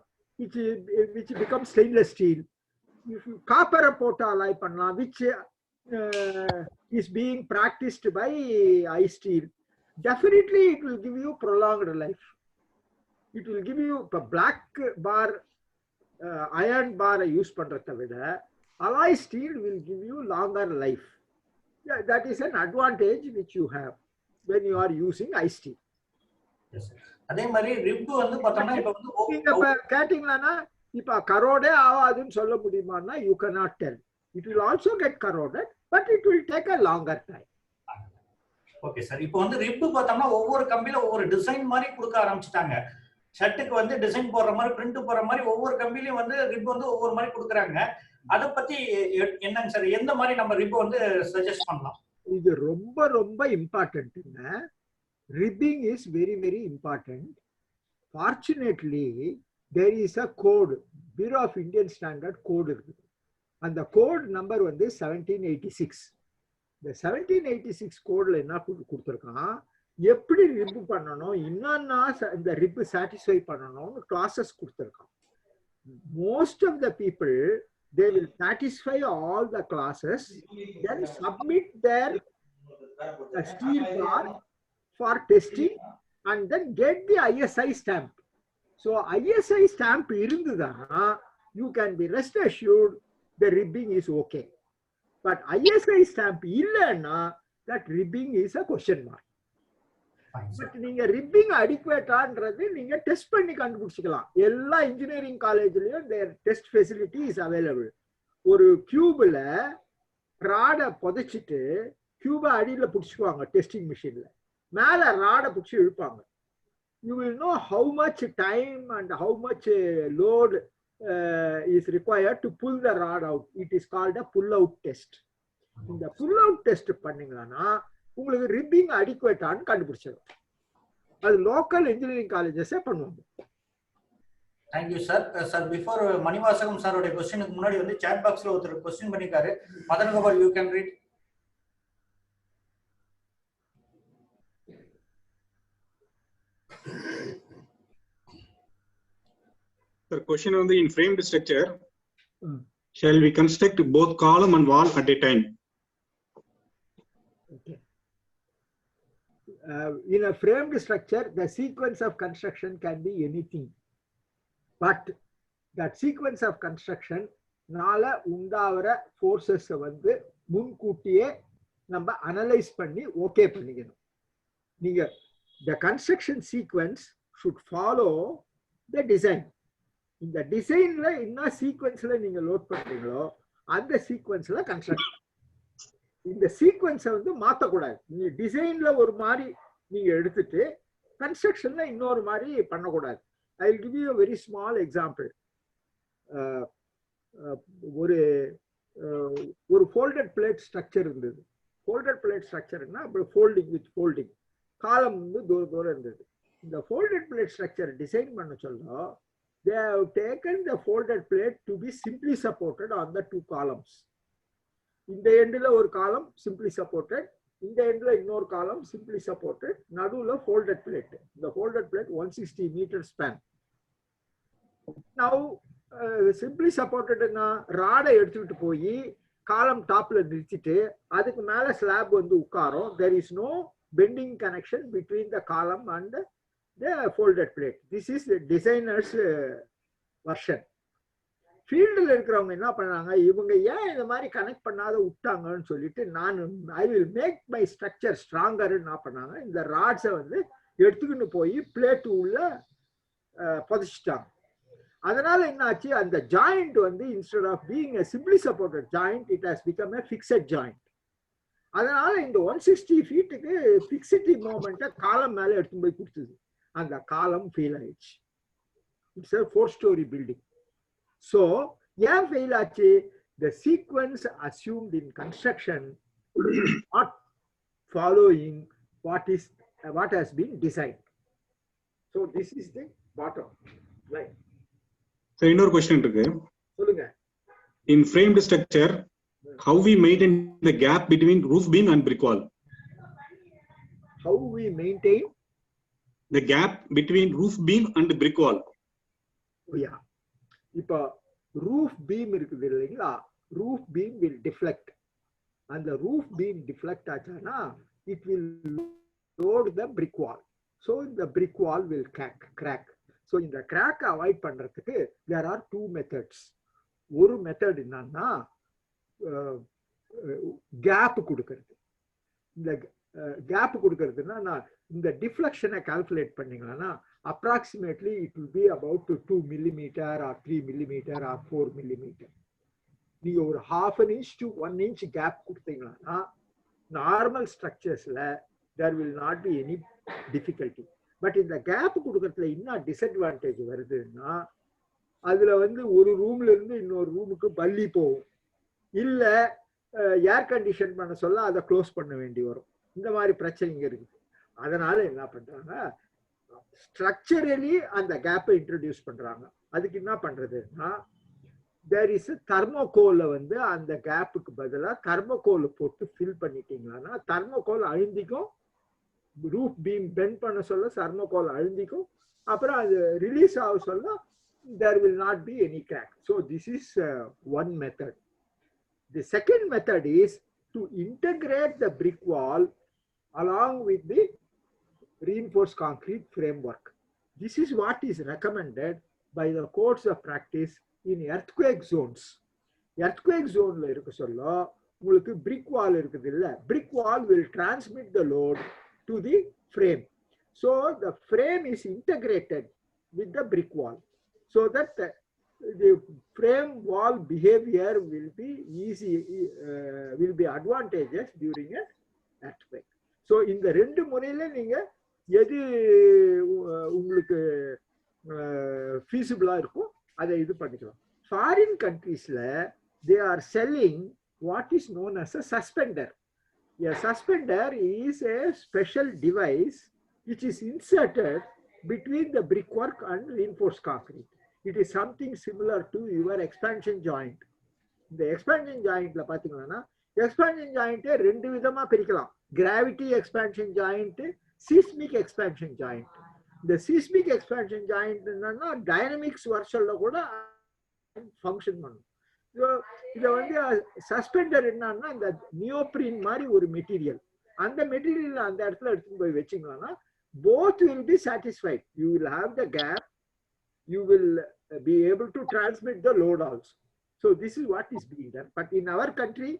which becomes stainless steel. If you copper போட்டு alloy பண்ணலாம், which is being practiced by iSteel. Definitely it will give you prolonged life. It will give you a black bar iron bar use பண்றத விட alloy steel will give you longer life. Yeah, that is an advantage which you have when you are using iSteel. Yes. அதே மாதிரி rib வந்து பார்த்தோம்னா இப்போ வந்து நீங்க கேட்டிங்கனா இப்போ கரோடே ஆகாதுன்னு சொல்ல முடியுமான்னா you cannot tell. It will also get corroded, but it will take a longer time. Okay sir. இப்போ வந்து ரிப் பார்த்தோம்னா ஒவ்வொரு கம்பியில ஒவ்வொரு டிசைன் மாதிரி கொடுக்க ஆரம்பிச்சிட்டாங்க. ஷர்ட்டுக்கு வந்து டிசைன் போடுற மாதிரி, பிரிண்ட் போடுற மாதிரி ஒவ்வொரு கம்பிலையும் வந்து ரிப் வந்து ஒவ்வொரு மாதிரி கொடுக்குறாங்க. அதை பத்தி என்னங்க சார், எந்த மாதிரி நம்ம ரிப் வந்து சஜஸ்ட் பண்ணலாம்? இது ரொம்ப ரொம்ப இம்பார்ட்டன்ட்ங்க. Ribbing is very very important. Fortunately, there is a code, Bureau of Indian Standard code இருக்குது. அந்த கோட் நம்பர் வந்து 1786. இந்த 1786 கோட்ல என்ன கொடுத்துருக்கான், எப்படி ரிப் பண்ணணும், என்னன்னா இந்த ரிப் சாட்டிஸ்ஃபை பண்ணணும்னு கிளாஸஸ் கொடுத்துருக்கான். Most of the people they will satisfy all the classes, then submit their steel bar for testing and then get the ISI stamp. So ISI stamp irundadana you can be rest assured the ribbing is okay. But ISI stamp illana that ribbing is a question mark. But நீங்க ribbing adequate ஆன்றது நீங்க test பண்ணி கண்டுபிடிச்சிக்கலாம். எல்லா engineering காலேஜ்லயும் their test facility is available. ஒரு கியூப்ல ராடை புதைச்சிட்டு கியூபை அடியில பிடிச்சுக்குவாங்க testing மிஷின்ல, மேல ராடை பிடிச்சி இழுப்பாங்க. You will know how much time and how much load is required to pull the rod out. It is called a pull out test. இந்த pull out test பண்ணீங்கன்னா உங்களுக்கு ripping அடிக்குவேட்டான்னு கண்டுபிடிச்சிடும். அது லோக்கல் இன்ஜினியரிங் காலேஜஸே பண்ணுவாங்க. Thank you sir. Sir before Manivasagam சாரோட கொஸ்டினுக்கு முன்னாடி வந்து சாட் பாக்ஸ்ல ஒருத்தர் கொஸ்டின் பண்ணிருக்காரு. Madan Gopal, you can read. Sir, question on the in framed structure. Shall we construct both column and wall at a time? Okay. In a framed structure, the sequence of construction can be anything. But that sequence of construction நால உண்டாவற forces வந்து முன்கூட்டியே நம்ம analyse பண்ணி okay பண்ணிக்கணும். நீங்க the construction sequence should follow the design. இந்த டிசைன்ல என்ன சீக்வென்ஸ்ல நீங்க லோட் பண்றீங்களோ அந்த சீக்வென்ஸ்ல கன்ஸ்ட்ரக்ஷன். இந்த சீக்வென்ஸை வந்து மாற்றக்கூடாது. நீங்க டிசைன்ல ஒரு மாதிரி நீங்க எடுத்துட்டு கன்ஸ்ட்ரக்ஷன்ல இன்னொரு மாதிரி பண்ணக்கூடாது. I will give you a very small example. ஒரு ஃபோல்டட் பிளேட் ஸ்ட்ரக்சர் இருந்தது. ஃபோல்டட் பிளேட் ஸ்ட்ரக்சர்னா ஃபோல்டிங் வித் ஃபோல்டிங் காலம் வந்து தூரம் இருந்தது. இந்த ஃபோல்டட் பிளேட் ஸ்ட்ரக்சர் டிசைன் பண்ண சொல்ல they have taken the folded plate to be simply supported on the two columns. இந்த எண்ட்ல ஒரு காலம் simply supported, இந்த எண்ட்ல இன்னொரு காலம் simply supported, நடுவுல folded plate. இந்த folded plate 160 meter span. Now simply supported னா ராடை எடுத்துட்டு போய் காலம் டாப்ல நிறுத்திட்டு அதுக்கு மேல ஸ்லாப் வந்து உட்காரும். There is no bending connection between the column and the folded plate. This is the designer's version. ஃபீல்டில் இருக்கிறவங்க என்ன பண்ணாங்க, இவங்க ஏன் இந்த மாதிரி கனெக்ட் பண்ணாத விட்டாங்கன்னு சொல்லிட்டு நான் I will make my structure ஸ்ட்ராங்கர்னு என்ன பண்ணாங்க, இந்த ராட்ஸை வந்து எடுத்துக்கிட்டு போய் பிளேட் உள்ள புதைச்சிட்டாங்க. அதனால என்ன ஆச்சு, அந்த ஜாயிண்ட் வந்து instead of being a simply supported joint it has become a fixed joint. அதனால இந்த 160 ஃபீட்டுக்கு ஃபிக்சிட்டி மூமெண்ட்டை காலம் மேலே எடுத்து போய் கொடுத்தது. அந்த காலம் ஃபெயில் ஆயிடுச்சு. It's a 4-story building. So ஏன் ஃபெயில் ஆச்சு, the sequence assumed in construction not following what has been designed. So this is the bottom line. So இன்னொரு question இருக்கு. சொல்லுங்க. In framed structure, how we maintain the gap between roof beam and brick wall? How we maintain the gap between roof beam and brick wall? Yeah. இப்போ roof beam இருக்குது இல்லைங்களா, roof beam will deflect. And the roof beam deflect ஆச்சானா it will load the brick wall. So the brick wall will crack. So இந்த crack avoid பண்றதுக்கு there are two methods. ஒரு method என்னன்னா gap கொடுக்கறது. இந்த gap கொடுக்கறதுன்னா நான் இந்த டிஃப்ளெக்ஷனை calculate பண்ணீங்கன்னா approximately it will be about 2 millimeter or 3 millimeter or 4 millimeter. நீங்க ஒரு half an inch to 1 inch gap கொடுத்தீங்கன்னா நார்மல் ஸ்ட்ரக்சர்ஸ்ல there will not be any difficulty. But இந்த கேப் கொடுக்கறதுல என்ன டிஸ்அட்வான்டேஜ் வருதுன்னா அதுல வந்து ஒரு ரூம்ல இருந்து இன்னொரு ரூமுக்கு பள்ளி போகும், இல்ல ஏர் கண்டிஷன் பண்ண சொல்ல அதை க்ளோஸ் பண்ண வேண்டி வரும். இந்த மாதிரி பிரச்சனைங்க இருக்குது. அதனால என்ன பண்றாங்க, ஸ்ட்ரக்சரலி அந்த கேப்பை இன்ட்ரடியூஸ் பண்றாங்க. அதுக்கு என்ன பண்றதுன்னா தேர் இஸ் தர்மோகோலை வந்து அந்த கேப்புக்கு பதிலாக தர்மோகோலை போட்டு ஃபில் பண்ணிட்டீங்கன்னா தர்மோகோல் அழுந்திக்கும், ரூஃப் பீம் பெண்ட் பண்ண சொல்ல தர்மோகோல் அழுந்திக்கும், அப்புறம் அது ரிலீஸ் ஆக சொல்ல there will not be any crack. So this is one method. The second method is to integrate the brick wall along with the reinforced concrete framework. This is what is recommended by the codes of practice in earthquake zones. Earthquake zone la irukku sollo உங்களுக்கு brick wall இருக்குது இல்ல, brick wall will transmit the load to the frame. So the frame is integrated with the brick wall, so that the frame wall behavior will be easy, will be advantageous during an earthquake. So இந்த ரெண்டு முறையில நீங்க எது உங்களுக்கு feasible இருக்கோ அதை இது பண்ணிக்கலாம். Foreign countriesல they are selling what is known as a suspender. A suspender is a special device which is inserted between the brickwork and reinforced concrete. It is something similar to your expansion joint. The expansion joint la pathina expansion joint rendu vidhama pirikalam, gravity expansion joint, seismic expansion joint. The seismic expansion joint enna dynamics version la kuda function pannum. So இத வந்து suspender என்னன்னா இந்த நியோப்ரின் மாதிரி ஒரு material, அந்த material அந்த இடத்துல எடுத்து போய் வச்சீங்கன்னா both will be satisfied. You will have the gap, you will be able to transmit the load also. So this is what is being done. But in our country,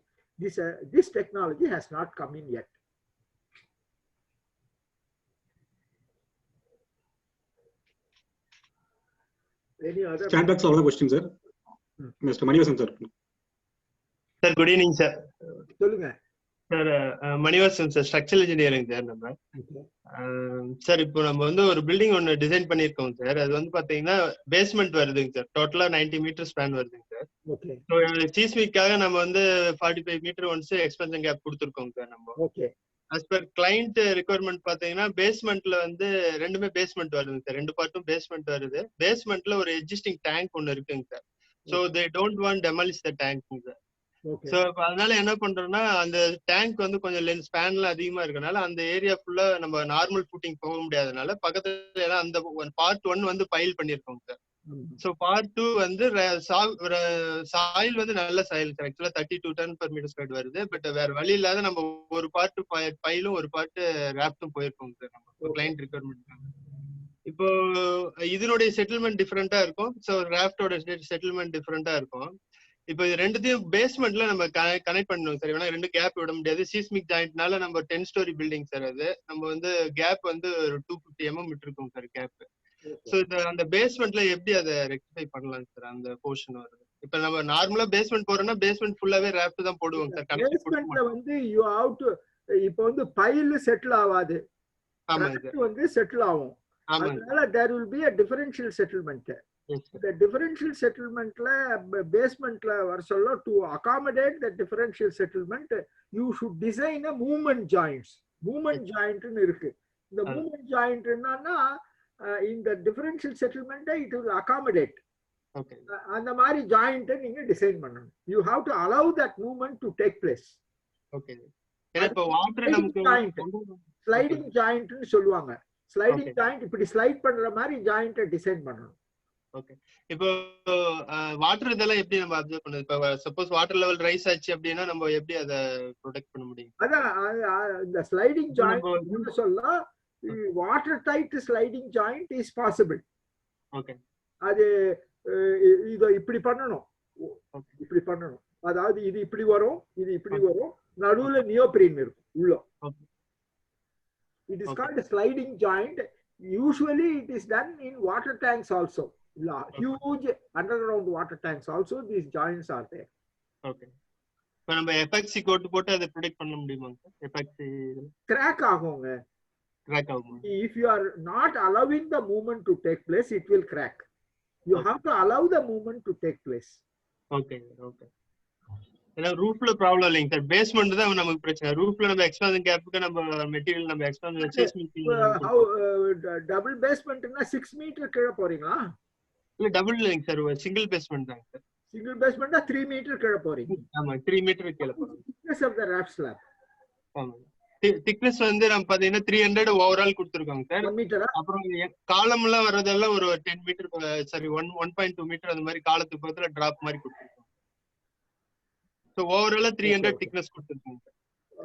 this technology has not come in yet. Any other? Stand back solve question, sir. Mr. Manivasan, sir. Sir, good evening, sir. சொல்லுங்க. Sir Manivasan sir, structural engineering sir. நம்ம sir இப்போ நம்ம வந்து ஒரு building ஒன்று design பண்ணியிருக்கோம் sir. அது வந்து பாத்தீங்கன்னா பேஸ்மெண்ட் வருதுங்க சார். டோட்டலா 90 மீட்டர் ஸ்பேன் வருதுங்க சார். ஸோ சீஸ்மிக்காக நம்ம வந்து 45 மீட்டர் ஒன்ஸ் எக்ஸ்பென்ஷன் கேப் கொடுத்துருக்கோங்க சார். நம்ம அஸ் பர் கிளைண்ட் ரெக்குவயர்மெண்ட் பாத்தீங்கன்னா பேஸ்மெண்ட்ல வந்து ரெண்டுமே பேஸ்மெண்ட் வருதுங்க சார். ரெண்டு பார்ட்டும் பேஸ்மெண்ட் வருது. பேஸ்மெண்ட்ல ஒரு எக்ஸிஸ்டிங் டேங்க் ஒன்று இருக்குங்க sir. So they don't want demolish the tank sir. So அதனால என்ன பண்றோம்னா அந்த டேங்க் வந்து கொஞ்சம் லென்ஸ் ஸ்பேன்ல அதிகமா இருக்கனால அந்த ஏரியா ஃபுல்லா நம்ம நார்மல் ஃபுட்டிங் போக முடியாதனால பக்கத்துல எல்லாம் அந்த பார்ட் 1 வந்து பைல் பண்ணிருக்கோம் சார். சோ பார்ட் 2 வந்து சாயில் வந்து நல்ல சாயில் சார். ஆக்சுவலா 32 டன் per மீட்டர் ஸ்கொயர் வருது. பட் வேற வழி இல்லாத நம்ம ஒரு பார்ட் பைலும் ஒரு பார்ட் ராப்டும் போயிருக்கோம் சார் நம்ம கிளைண்ட் ரிக்வயர்மெண்ட். இப்போ இதனுடைய செட்டில்மெண்ட் டிஃபரெண்டா இருக்கும். சோ ராப்டோட செட்டில்மெண்ட் டிஃபரெண்டா இருக்கும். இப்போ இது ரெண்டுத்தையும் பேஸ்மெண்ட்ல நம்ம கனெக்ட் பண்ணணும் சார். ஏன்னா ரெண்டு கேப் விட முடியாது. சீஸ்மிக் ஜாயிண்ட்னால நம்ம 10 ஸ்டோரி பில்டிங் சார். அது நம்ம வந்து கேப் வந்து ஒரு 250 mm இருக்கும் சார் கேப். சோ இது அந்த பேஸ்மெண்ட்ல எப்படி அதை ரெக்டிஃபை பண்ணலாம் சார் அந்த போர்ஷன் வருது. இப்ப நம்ம நார்மலா பேஸ்மெண்ட் போறோம்னா பேஸ்மெண்ட் ஃபுல்லாவே ராப்ட் தான் போடுவோம் சார். பேஸ்மெண்ட்ல வந்து யூ ஹேவ் டு இப்போ வந்து பைல் செட்டில் ஆகாது. ஆமா சார், வந்து செட்டில் ஆகும். அதனால there will be a differential settlement. The differential settlementல basementல வர சொல்ல to accommodate the differential settlement you should design a movement joints. Movement joint னு இருக்கு. இந்த movement joint என்னன்னா இந்த டிஃபரன்ஷியல் செட்டில்மெண்ட்டை இட் வில் அகாமடேட். ஓகே அந்த மாதிரி ஜாயிண்ட்டை நீங்க டிசைன் பண்ணணும். You have to allow that movement to take place. Okay ஏன்னா இப்போ வாட்டர் நமக்கு ஸ்லைடிங் ஜாயிண்ட்னு சொல்லுவாங்க. ஸ்லைடிங் ஜாயிண்ட் இப்படி ஸ்லைட் பண்ற மாதிரி ஜாயிண்ட்டை டிசைன் பண்ணணும். ஓகே இப்போ வாட்டர் இதெல்லாம் எப்படி நம்ம அப்சர்வ் பண்ணுது? இப்போ சப்போஸ் வாட்டர் லெவல் ரைஸ் ஆச்சு அப்படின்னா நம்ம எப்படி அதை ப்ரொடெக்ட் பண்ண முடியும்? அதான் இந்த ஸ்லைடிங் ஜாயிண்ட் சொல்லலாம். Water tight sliding joint is possible. Okay அது இத இப்படி பண்ணணும், இப்படி பண்ணணும். அதாவது இது இப்படி வரும், இது இப்படி வரும், நடுவுல நியோப்ரீன் இருக்கும் உள்ள. It is called a sliding joint. Usually it is done in water tanks also. Huge underground water tanks also these joints are there. Okay. இப்போ நம்ம எபக்சி கோட் போட்டு அதை ப்ரொடெக்ட் பண்ண முடியுமா? எபக்சி கிராக் ஆகுங்க. கிராக் ஆகும். If you are not allowing the movement to take place, it will crack. You have to allow the movement to take place. Okay, okay. ஏன்னா ரூஃப்ல problem இல்லைங்க சார், பேஸ்மெண்ட் தான் நமக்கு பிரச்சனை. ரூஃப்ல நம்ம எக்ஸ்பான்ஷன் கேப்புக்கு நம்ம மெட்டீரியல் நம்ம எக்ஸ்பான்ஷன் டபுள் பேஸ்மெண்ட்னா 6 மீட்டர் கீழ போறீங்களா? இல்ல டபுள் இல்லைங்க சார், சிங்கிள் பேஸ்மெண்ட் தான் சார். சிங்கிள் பேஸ்மெண்ட்னா 3 மீட்டர் கீழ போறீங்க. ஆமா 3 மீட்டர் கீழ போறோம். thickness of the raft slab. ஆமா திக்னஸ் வந்து நம்ம பாத்தீங்கன்னா 300 ஓவரால் கொடுத்திருக்காங்க சார். 1 மீட்டரா? அப்புறம் காலம் எல்லாம் வரதெல்லாம் ஒரு 10 மீட்டர் சாரி 1.2 மீட்டர் அந்த மாதிரி காலத்துக்கு பக்கத்துல டிராப் மாதிரி கொடுத்திருக்காங்க. So overall 300 thickness கொடுத்திருக்காங்க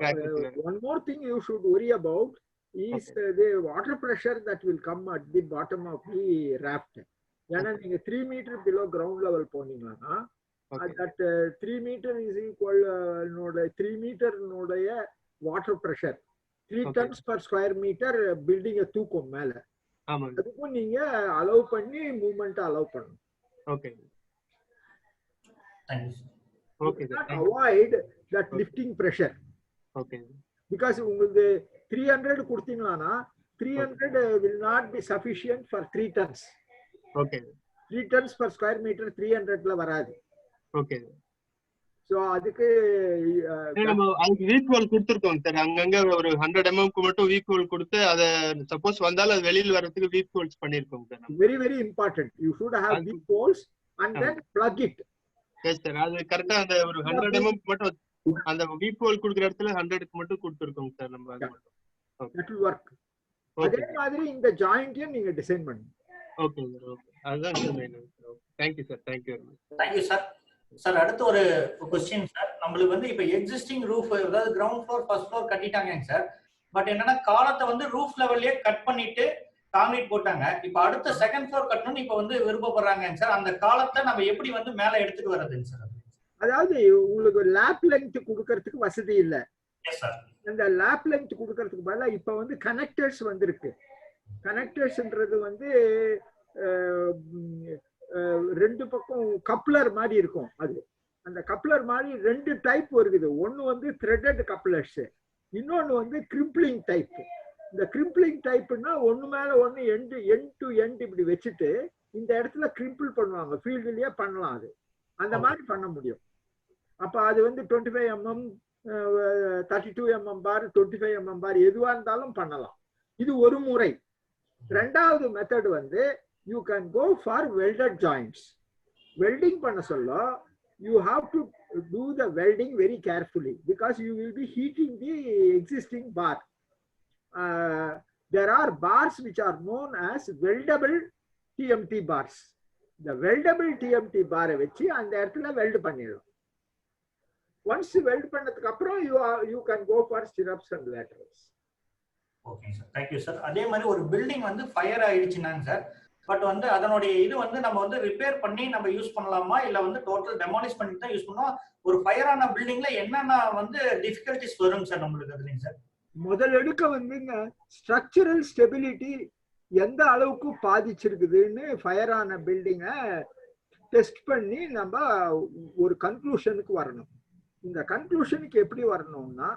sir. One more thing you should worry about is the water pressure that will come at the bottom of the raft. ஏன்னா நீங்க 3 meter below ground level போனீங்கன்னா that 3 meter is equal 3 meter நோடைய water pressure 3 tons per square meter building a தூக்கும் மேல. ஆமாங்க. அதுக்கும் நீங்க allow பண்ணி movement allow பண்ணணும். Okay. Thank you. Okay, not avoid that lifting pressure. Okay. Because உங்களுக்கு 300 கொடுத்தீங்களானா 300 will not be sufficient for 3 tons. Okay. 3 tons per square meter 300ல வராது. Okay. So அதுக்கு நம்ம அதுக்கு வீக் வால் கொடுத்திருக்கோம் சார். அங்கங்க ஒரு 100 mm க்கு மட்டும் வீக் வால் கொடுத்து அத சப்போஸ் வந்தால அது வெளியில வரதுக்கு வீக் வால்ஸ் பண்ணிருக்கோம் sir. Very very important. You should have weak walls and then plug it. Yes sir, அது கரெக்ட்டா அந்த ஒரு 100 mm மட்டும் அந்த வீக் வால் கொடுக்கிற இடத்துல 100 க்கு மட்டும் கொடுத்திருக்கோம் சார் நம்ம. அது மட்டும். That will work. அதே மாதிரி இந்த ஜாயிண்ட்டையும் நீங்க டிசைன் பண்ணுங்க. Okay sir, okay. அதுதான் sir main. Thank you sir. Thank you very much. Thank you sir. Sir அடுத்து ஒரு क्वेश्चन சார். நம்மளுக்கு வந்து இப்போ எக்ஸிஸ்டிங் ரூஃப் அதாவது கிரவுண்ட் ஃப்ளோர் ஃபர்ஸ்ட் ஃப்ளோர் கட்டிட்டாங்க சார். பட் என்னன்னா காலத்தை வந்து ரூஃப் லெவல்லயே கட் பண்ணிட்டு கான்கிரீட் போட்டாங்க. இப்போ அடுத்த செகண்ட் ஃப்ளோர் கட்டணும்னு இப்போ வந்து விருப்பப்படுறாங்க சார். அந்த காலத்தை நம்ம எப்படி வந்து மேல எடுத்துட்டு வர்றதுங்க சார்? அதாவது உங்களுக்கு லேப் லெங்த் கொடுக்கறதுக்கு வசதி இல்ல. Yes sir. அந்த லேப் லெங்த் கொடுக்கறதுக்கு பதிலா இப்போ வந்து கனெக்டர்ஸ் வந்திருக்கு. கனெக்டர்ஸ்ன்றது வந்து ரெண்டு பக்கம் கப்ளர் மாதிரி இருக்கும். அது அந்த கப்ளர் மாதிரி 2 டைப் இருக்குது. ஒன்னு வந்து த்ரெட்டட் கப்ளர்ஸ், இன்னொன்னு வந்து கிரிம்பிளிங் டைப். இந்த கிரிம்பிளிங் டைப்னா ஒன்னு மேல ஒன்னு எண்ட் டு எண்ட் இப்படி வச்சுட்டு இந்த இடத்துல கிரிம்பிள் பண்ணுவாங்க. ஃபீல்டுலயே பண்ணலாம். அது அந்த மாதிரி பண்ண முடியும். அப்ப அது வந்து 25 mm 32 mm பார் 25 mm பார் எதுவா இருந்தாலும் பண்ணலாம். இது ஒரு முறை. ரெண்டாவது மெத்தட் வந்து you can go for welded joints. Welding பண்ண சொல்ல you have to do the welding very carefully because you will be heating the existing bar. There are bars which are known as weldable TMT bars. The weldable TMT bar வச்சு அந்த இடத்துல weld பண்ணிடலாம். Once weld பண்ணதுக்கு அப்புறம் you can go for stirrups and laterals. Okay sir, thank you sir. அதே மாதிரி ஒரு building வந்து ஃபயர் ஆயிடுச்சுனாங்க சார். பட் வந்து அதனுடைய இது வந்து நம்ம வந்து ரிப்பேர் பண்ணி நம்ம யூஸ் பண்ணலாமா இல்ல வந்து டோட்டல் டெமாலிஷ் பண்ணி தான் யூஸ் பண்ணோம்? ஒரு ஃபயர் ஆன பில்டிங்ல என்னென்ன வந்து டிஃபிகல்டிஸ் வரும் சார் நம்மளுக்கு அதுலங்க சார்? முதல் எடுக்க வந்துங்க ஸ்ட்ரக்சரல் ஸ்டெபிலிட்டி எந்த அளவுக்கு பாதிச்சிருக்குதுன்னு ஃபயர் ஆன பில்டிங்கை டெஸ்ட் பண்ணி நம்ம ஒரு கன்க்ளூஷனுக்கு வரணும். இந்த கன்க்ளூஷனுக்கு எப்படி வரணும்னா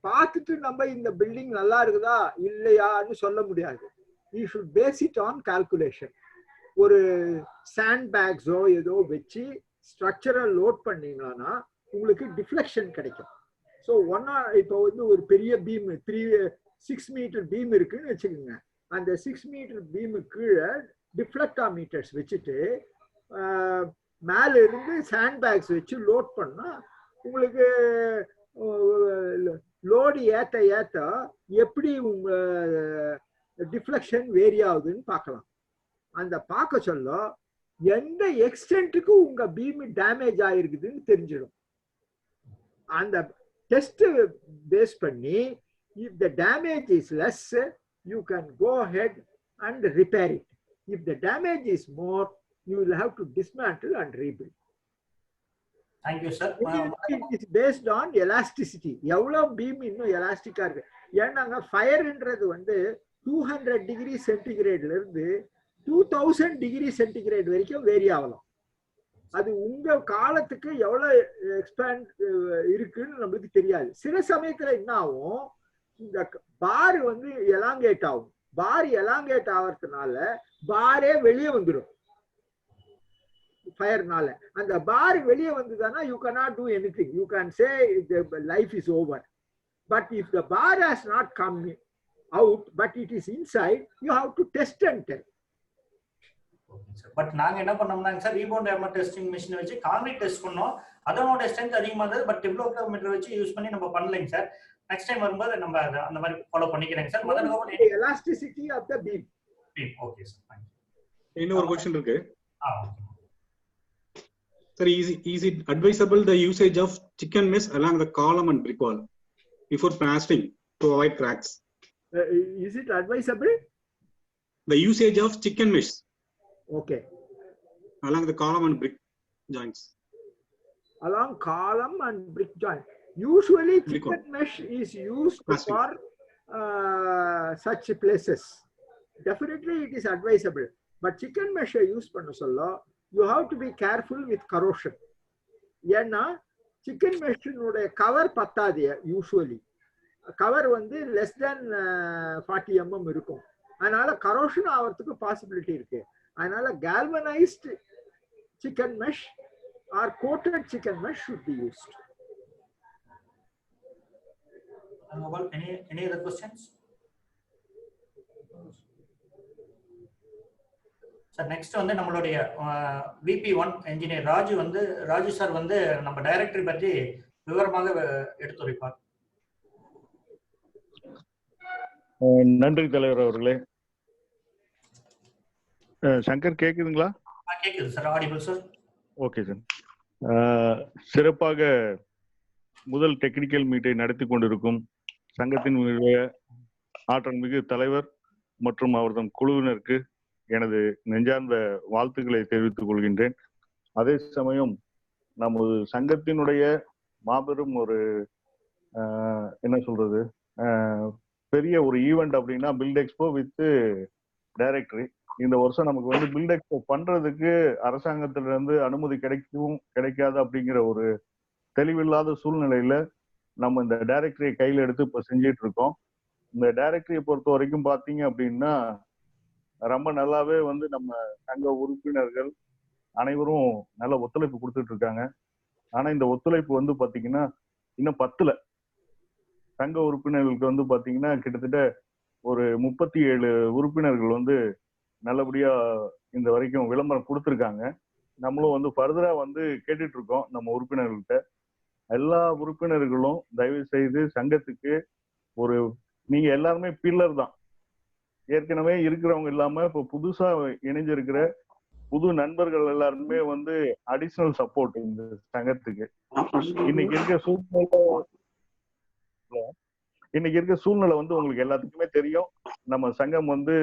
பார்த்துட்டு நம்ம இந்த பில்டிங் நல்லா இருக்குதா இல்லையான்னு சொல்ல முடியாது. You should base it on calculation. ஒரு சாண்ட் பேக்ஸோ ஏதோ வச்சு ஸ்ட்ரக்சரை லோட் பண்ணீங்கன்னா உங்களுக்கு டிஃப்ளெக்ஷன் கிடைக்கும். ஸோ இப்போ வந்து ஒரு பெரிய பீம் 6 மீட்டர் பீம் இருக்குன்னு வச்சுக்கோங்க. அந்த 6 மீட்டர் பீமு கீழே டிஃப்ளெக்டாமீட்டர்ஸ் வச்சுட்டு மேல இருந்து சாண்ட் பேக்ஸ் வச்சு லோட் பண்ணா உங்களுக்கு லோடு ஏத்த ஏத்த எப்படி உங்க டிஃப்ளெக்ஷன் வேரி ஆகுதுன்னு பார்க்கலாம். அந்த பார்க்க சொல்ல எந்த எக்ஸ்டென்ட்டுக்கு உங்க பீம் டேமேஜ் ஆயிருக்குதுன்னு தெரிஞ்சிடும். அந்த டெஸ்ட் பேஸ் பண்ணி if the damage is less you can go ahead and repair it. If the damage is more you will have to dismantle and rebuild. Thank you sir. It is based on elasticity. எவ்வளவு beam இன்னும் எலாஸ்டிக்கா இருக்கு. ஏன்னாங்க ஃபயர்ன்றது வந்து 200 degree சென்டிகிரேட்ல இருந்து 2000 degree centigrade வரைக்கும் vary ஆகலாம். அது உங்க காலத்துக்கு எவ்வளவு எக்ஸ்பேண்ட் இருக்குன்னு நம்மளுக்கு தெரியாது. சில சமயத்துல என்ன ஆகும், இந்த பார் வந்து எலாங்கேட் ஆகும். பார் எலாங்கேட் ஆகிறதுனால பாரே வெளியே வந்துடும் ஃபயர்னால. அந்த பார் வெளியே வந்ததுன்னா you cannot do anything. You can say the life is over. But if the bar has not come out but it is inside, you have to test and tell. But நாங்க என்ன பண்ணோம்னாங்க sir, rebound hammer testing machine வச்சு concrete test பண்ணோம். அதனோட strength அதிகமா இருந்தது. But டிப்ளோமீட்டர் வச்சு use பண்ணி நம்ம பண்ணலைங்க சார். நெக்ஸ்ட் டைம் வரும்போது நம்ம அந்த மாதிரி ஃபாலோ பண்ணிக்கிறேங்க sir. Madan count elasticity of the beam. Okay sir. இன்னொரு क्वेश्चन இருக்கு sir. is it advisable the usage of chicken mesh along the column and brick wall before plastering to avoid cracks? Is it advisable? The usage of chicken mesh okay along the column and brick joints. Along column and brick joint. Usually chicken mesh is used for such places. Definitely it is advisable. But chicken mesh use பண்ண சொல்ல you have to be careful with corrosion. ஏன்னா chicken mesh உடைய cover பத்தாது. Usually cover வந்து less than 40 mm இருக்கும். அதனால corrosion ஆகிறதுக்கு possibility இருக்கு. அதனால galvanized chicken mesh or coated chicken mesh should be used. Any other questions? Sir next வந்து நம்மளுடைய VP1 இன்ஜினியர் ராஜு சார் வந்து நம்ம டைரக்டரி பற்றி விவரமாக எடுத்துரைப்பார். நன்றி தலைவர் அவர்களே. சங்கர் கேக்குதுங்களா? கேக்குது sir. Audible sir. Okay sir. சிறப்பாக முதல் டெக்னிக்கல் மீட்டை நடத்தி கொண்டிருக்கும் சங்கத்தின் ஆற்றல் மிகு தலைவர் மற்றும் அவர்தம் குழுவினருக்கு எனது நெஞ்சார்ந்த வாழ்த்துக்களை தெரிவித்துக் கொள்கின்றேன். அதே சமயம் நமது சங்கத்தினுடைய மாபெரும் ஒரு என்ன சொல்றது பெரிய ஒரு ஈவெண்ட் அப்படின்னா பில்ட் எக்ஸ்போ வித் டைரக்டரி. இந்த வருஷம் நமக்கு வந்து பில்ட் எக்ஸ்போ பண்றதுக்கு அரசாங்கத்திலிருந்து அனுமதி கிடைக்காது அப்படிங்கிற ஒரு தெளிவில்லாத சூழ்நிலையில நம்ம இந்த டைரக்டரியை கையில எடுத்து இப்ப செஞ்சிட்டு இருக்கோம். இந்த டைரக்டரியை பொறுத்த வரைக்கும் பாத்தீங்க அப்படின்னா ரொம்ப நல்லாவே வந்து நம்ம சங்க உறுப்பினர்கள் அனைவரும் நல்ல ஒத்துழைப்பு கொடுத்துட்டு இருக்காங்க. ஆனா இந்த ஒத்துழைப்பு வந்து பாத்தீங்கன்னா இன்னும் 10 சங்க உறுப்பினர்களுக்கு வந்து பாத்தீங்கன்னா கிட்டத்தட்ட ஒரு 37 உறுப்பினர்கள் வந்து நல்லபடியா இந்த வரைக்கும் விளம்பரம் கொடுத்துருக்காங்க. நம்மளும் வந்து ஃபர்தரா வந்து கேட்டுட்டு இருக்கோம் நம்ம உறுப்பினர்கள்ட்ட. எல்லா உறுப்பினர்களும் தயவு செய்து சங்கத்துக்கு ஒரு நீங்க எல்லாருமே பில்லர் தான். ஏற்கனவே இருக்கிறவங்க இல்லாம இப்ப புதுசா இணைஞ்சிருக்கிற புது நண்பர்கள் எல்லாருமே வந்து அடிஷனல் சப்போர்ட் இந்த சங்கத்துக்கு. இன்னைக்கு இருக்க சூழ்நிலை வந்து உங்களுக்கு எல்லாத்துக்குமே தெரியும். நம்ம சங்கம் வந்து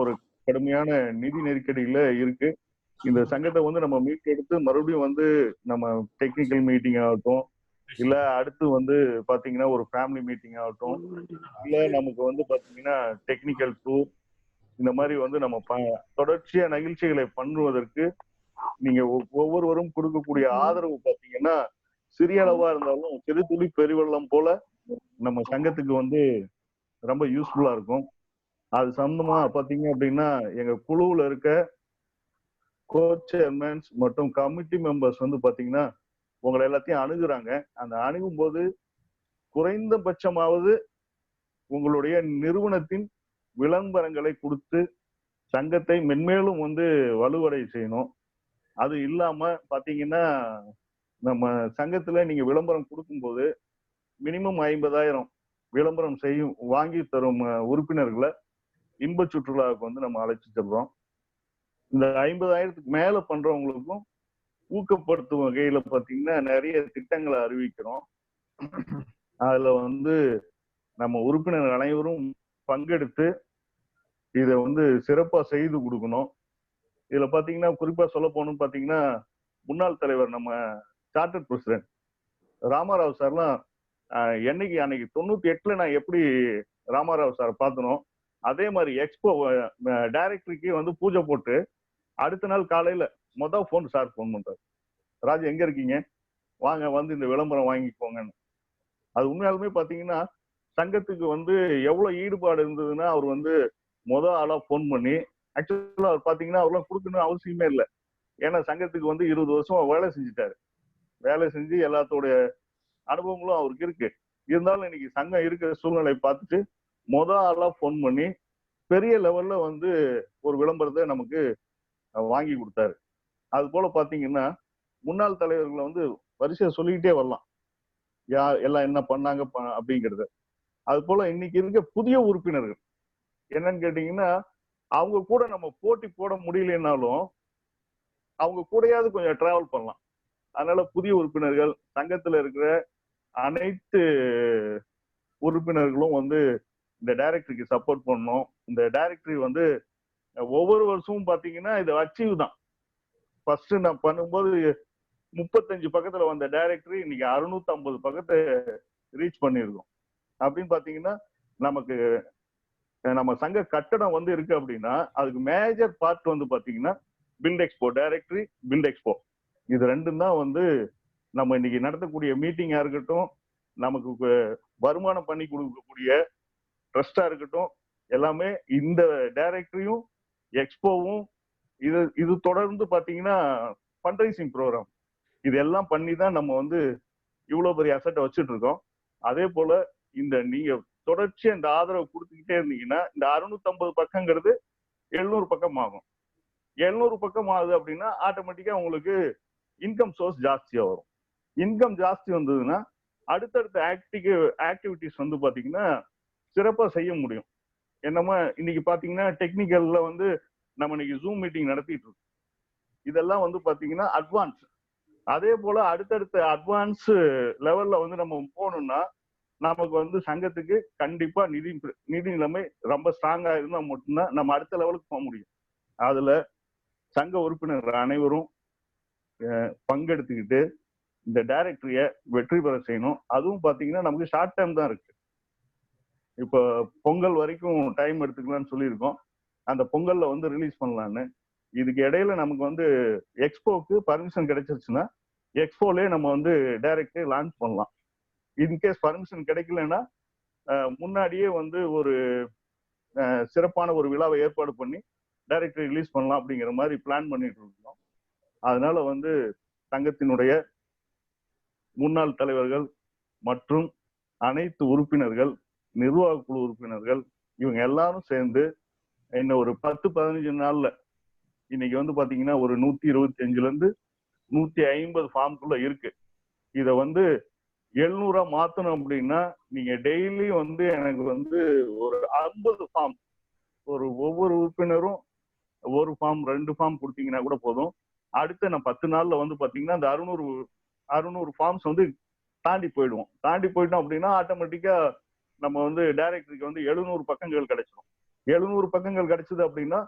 ஒரு கடுமையான நிதி நெருக்கடியில இருக்கு. இந்த சங்கத்தை வந்து நம்ம மீட்டெடுத்து மறுபடியும் வந்து நம்ம டெக்னிக்கல் மீட்டிங் ஆகட்டும், இல்ல அடுத்து வந்து பாத்தீங்கன்னா ஒரு ஃபேமிலி மீட்டிங் ஆகட்டும், இல்ல நமக்கு வந்து பாத்தீங்கன்னா டெக்னிக்கல் டூர், இந்த மாதிரி வந்து நம்ம தொடர்ச்சியா நிகழ்ச்சிகளை பண்ணுவதற்கு நீங்க ஒவ்வொருவரும் கொடுக்கக்கூடிய ஆதரவு பாத்தீங்கன்னா சிறிய அளவா இருந்தாலும் சிறு துளி பெருவெள்ளம் போல நம்ம சங்கத்துக்கு வந்து ரொம்ப யூஸ்ஃபுல்லா இருக்கும். அது சம்பந்தமா பாத்தீங்க அப்படின்னா எங்க குழுவுல இருக்க கோச்சேர்மேன்ஸ் மற்றும் கமிட்டி மெம்பர்ஸ் வந்து பாத்தீங்கன்னா உங்களை எல்லாத்தையும் அணுகுறாங்க. அந்த அணுகும் போது குறைந்தபட்சமாவது உங்களுடைய நிறுவனத்தின் விளம்பரங்களை கொடுத்து சங்கத்தை மென்மேலும் வந்து வலுவடை செய்யணும். அது இல்லாம பாத்தீங்கன்னா நம்ம சங்கத்துல நீங்க விளம்பரம் கொடுக்கும்போது மினிமம் 50,000 விளம்பரம் செய்யும் வாங்கி தரும் உறுப்பினர்களை இன்ப சுற்றுலாவுக்கு வந்து நம்ம அழைச்சு செல்றோம். இந்த 50,000க்கு மேல பண்றவங்களுக்கும் ஊக்கப்படுத்தும் வகையில பாத்தீங்கன்னா நிறைய திட்டங்களை அறிவிக்கிறோம். அதுல வந்து நம்ம உறுப்பினர் அனைவரும் பங்கெடுத்து இதை வந்து சிறப்பா செய்து கொடுக்கணும். இதுல பாத்தீங்கன்னா குறிப்பா சொல்ல போகணும்னு பாத்தீங்கன்னா முன்னாள் தலைவர் நம்ம சார்ட்டர்ட் பிரசிடென்ட் ராமாராவ் சார்லாம் அன்னைக்கு 98ல நான் எப்படி ராமாராவ் சார் பார்த்தனோ அதே மாதிரி எக்ஸ்போ டைரக்டருக்கு வந்து பூஜை போட்டு அடுத்த நாள் காலையில ஃபோன் சார் ஃபோன் பண்றாரு, ராஜா எங்க இருக்கீங்க, வாங்க வந்து இந்த விளம்பரம் வாங்கிக்கோங்கன்னு. அது உண்மையாலுமே பாத்தீங்கன்னா சங்கத்துக்கு வந்து எவ்வளவு ஈடுபாடு இருந்ததுன்னா அவர் வந்து ஆளா ஃபோன் பண்ணி ஆக்சுவலா அவர் பாத்தீங்கன்னா அவர்லாம் கொடுக்கணும்னு அவசியமே இல்லை. ஏன்னா சங்கத்துக்கு வந்து 20 வருஷம் வேலை செஞ்சுட்டாரு. வேலை செஞ்சு எல்லாத்தோடைய அனுபவங்களும் அவருக்கு இருக்கு. இருந்தாலும் இன்னைக்கு சங்கம் இருக்கிற சூழ்நிலை பார்த்துட்டு ஆளா ஃபோன் பண்ணி பெரிய லெவல்ல வந்து ஒரு விளம்பரத்தை நமக்கு வாங்கி கொடுத்தாரு. அது போல பாத்தீங்கன்னா முன்னாள் தலைவர்களை வந்து வரிசையை சொல்லிக்கிட்டே வரலாம், எல்லாம் என்ன பண்ணாங்க அப்படிங்கிறது. அது போல இன்னைக்கு இருக்க புதிய உறுப்பினர்கள் என்னன்னு கேட்டீங்கன்னா அவங்க கூட நம்ம போட்டி போட முடியலனாலும் அவங்க கூடயாவது கொஞ்சம் டிராவல் பண்ணலாம். அதனால புதிய உறுப்பினர்கள் சங்கத்துல இருக்கிற அனைத்து உறுப்பினர்களும் வந்து இந்த டைரக்டரிக்கு சப்போர்ட் பண்ணணும். இந்த டைரக்டரி வந்து ஒவ்வொரு வருஷமும் பாத்தீங்கன்னா இது அச்சீவ் தான். ஃபர்ஸ்ட் நான் பண்ணும்போது 35 பக்கத்துல வந்த டைரக்டரி இன்னைக்கு 650 பக்கத்தை ரீச் பண்ணியிருக்கோம். அப்படின்னு பாத்தீங்கன்னா நமக்கு நம்ம சங்க கட்டடம் வந்து இருக்கு அப்படின்னா அதுக்கு மேஜர் பார்ட் வந்து பாத்தீங்கன்னா build expo directory, build expo, இது ரெண்டும் தான் வந்து நம்ம இன்னைக்கு நடத்தக்கூடிய மீட்டிங்கா இருக்கட்டும், நமக்கு வருமானம் பண்ணி கொடுக்கக்கூடிய ட்ரஸ்டா இருக்கட்டும், எல்லாமே இந்த டைரக்டரியும் எக்ஸ்போவும் இது தொடர்ந்து பாத்தீங்கன்னா ஃபண்ட்ரைசிங் ப்ரோக்ராம் இது எல்லாம் பண்ணி தான் நம்ம வந்து இவ்வளவு பெரிய அசட்டை வச்சுட்டு இருக்கோம். அதே போல இந்த நீங்க தொடர்ச்சியா இந்த ஆதரவு கொடுத்துக்கிட்டே இருந்தீங்கன்னா இந்த 650 பக்கங்கிறது 700 பக்கம் ஆகும். 700 பக்கம் ஆகுது அப்படின்னா ஆட்டோமேட்டிக்கா உங்களுக்கு இன்கம் சோர்ஸ் ஜாஸ்தியா வரும். இன்கம் ஜாஸ்தி வந்ததுன்னா அடுத்தடுத்த ஆக்டிவிட்டிஸ் வந்து பாத்தீங்கன்னா சிறப்பா செய்ய முடியும். என்னமா இன்னைக்கு பாத்தீங்கன்னா டெக்னிக்கல்ல வந்து நம்ம இன்னைக்கு ஜூம் மீட்டிங் நடத்திட்டு இருக்கோம். இதெல்லாம் வந்து பாத்தீங்கன்னா அட்வான்ஸ். அதே போல அடுத்தடுத்த அட்வான்ஸ் லெவல்ல வந்து நம்ம போகணும்னா நமக்கு வந்து சங்கத்துக்கு கண்டிப்பா நிதி நிலைமை ரொம்ப ஸ்ட்ராங்கா இருந்தா மட்டும்தான் நம்ம அடுத்த லெவலுக்கு போக முடியும். அதுல சங்க உறுப்பினர்கள் அனைவரும் பங்கெடுத்துக்கிட்டு இந்த டைரக்டரிய வெற்றி பெற செய்யணும். அதுவும் பாத்தீங்கன்னா நமக்கு ஷார்ட் டைம் தான் இருக்கு. இப்போ பொங்கல் வரைக்கும் டைம் எடுத்துக்கலாம்னு சொல்லியிருக்கோம். அந்த பொங்கல்ல வந்து ரிலீஸ் பண்ணலான்னு. இதுக்கு இடையில நமக்கு வந்து எக்ஸ்போக்கு பர்மிஷன் கிடைச்சிருச்சுன்னா எக்ஸ்போலே நம்ம வந்து டைரக்டே லான்ச் பண்ணலாம். இன்கேஸ் பர்மிஷன் கிடைக்கலன்னா முன்னாடியே வந்து ஒரு சிறப்பான ஒரு விழாவை ஏற்பாடு பண்ணி டைரக்டர் ரிலீஸ் பண்ணலாம் அப்படிங்கிற மாதிரி பிளான் பண்ணிட்டு இருக்கோம். அதனால வந்து சங்கத்தினுடைய முன்னாள் தலைவர்கள் மற்றும் அனைத்து உறுப்பினர்கள், நிர்வாக குழு உறுப்பினர்கள் இவங்க எல்லாரும் சேர்ந்து இன்னும் ஒரு 10-15 நாள்ல இன்னைக்கு வந்து பாத்தீங்கன்னா ஒரு 125ல இருந்து 150 ஃபார்முக்குள்ள இருக்கு. இத வந்து 700 மாத்தணும் அப்படின்னா நீங்க டெய்லி வந்து எனக்கு வந்து ஒரு 50 ஃபார்ம், ஒவ்வொரு உறுப்பினரும் ஒரு ஃபார்ம் 2 ஃபார்ம் கொடுத்தீங்கன்னா கூட போதும். அடுத்த நான் 10 நாள்ல வந்து பாத்தீங்கன்னா அந்த 600 ஃபார்ம்ஸ் வந்து தாண்டி போயிடுவோம். தாண்டி போயிட்டோம் அப்படின்னா ஆட்டோமேட்டிக்கா நம்ம வந்து டைரக்டருக்கு வந்து 700 பக்கங்கள் கிடைச்சிடும். 700 பக்கங்கள் கிடைச்சது அப்படின்னா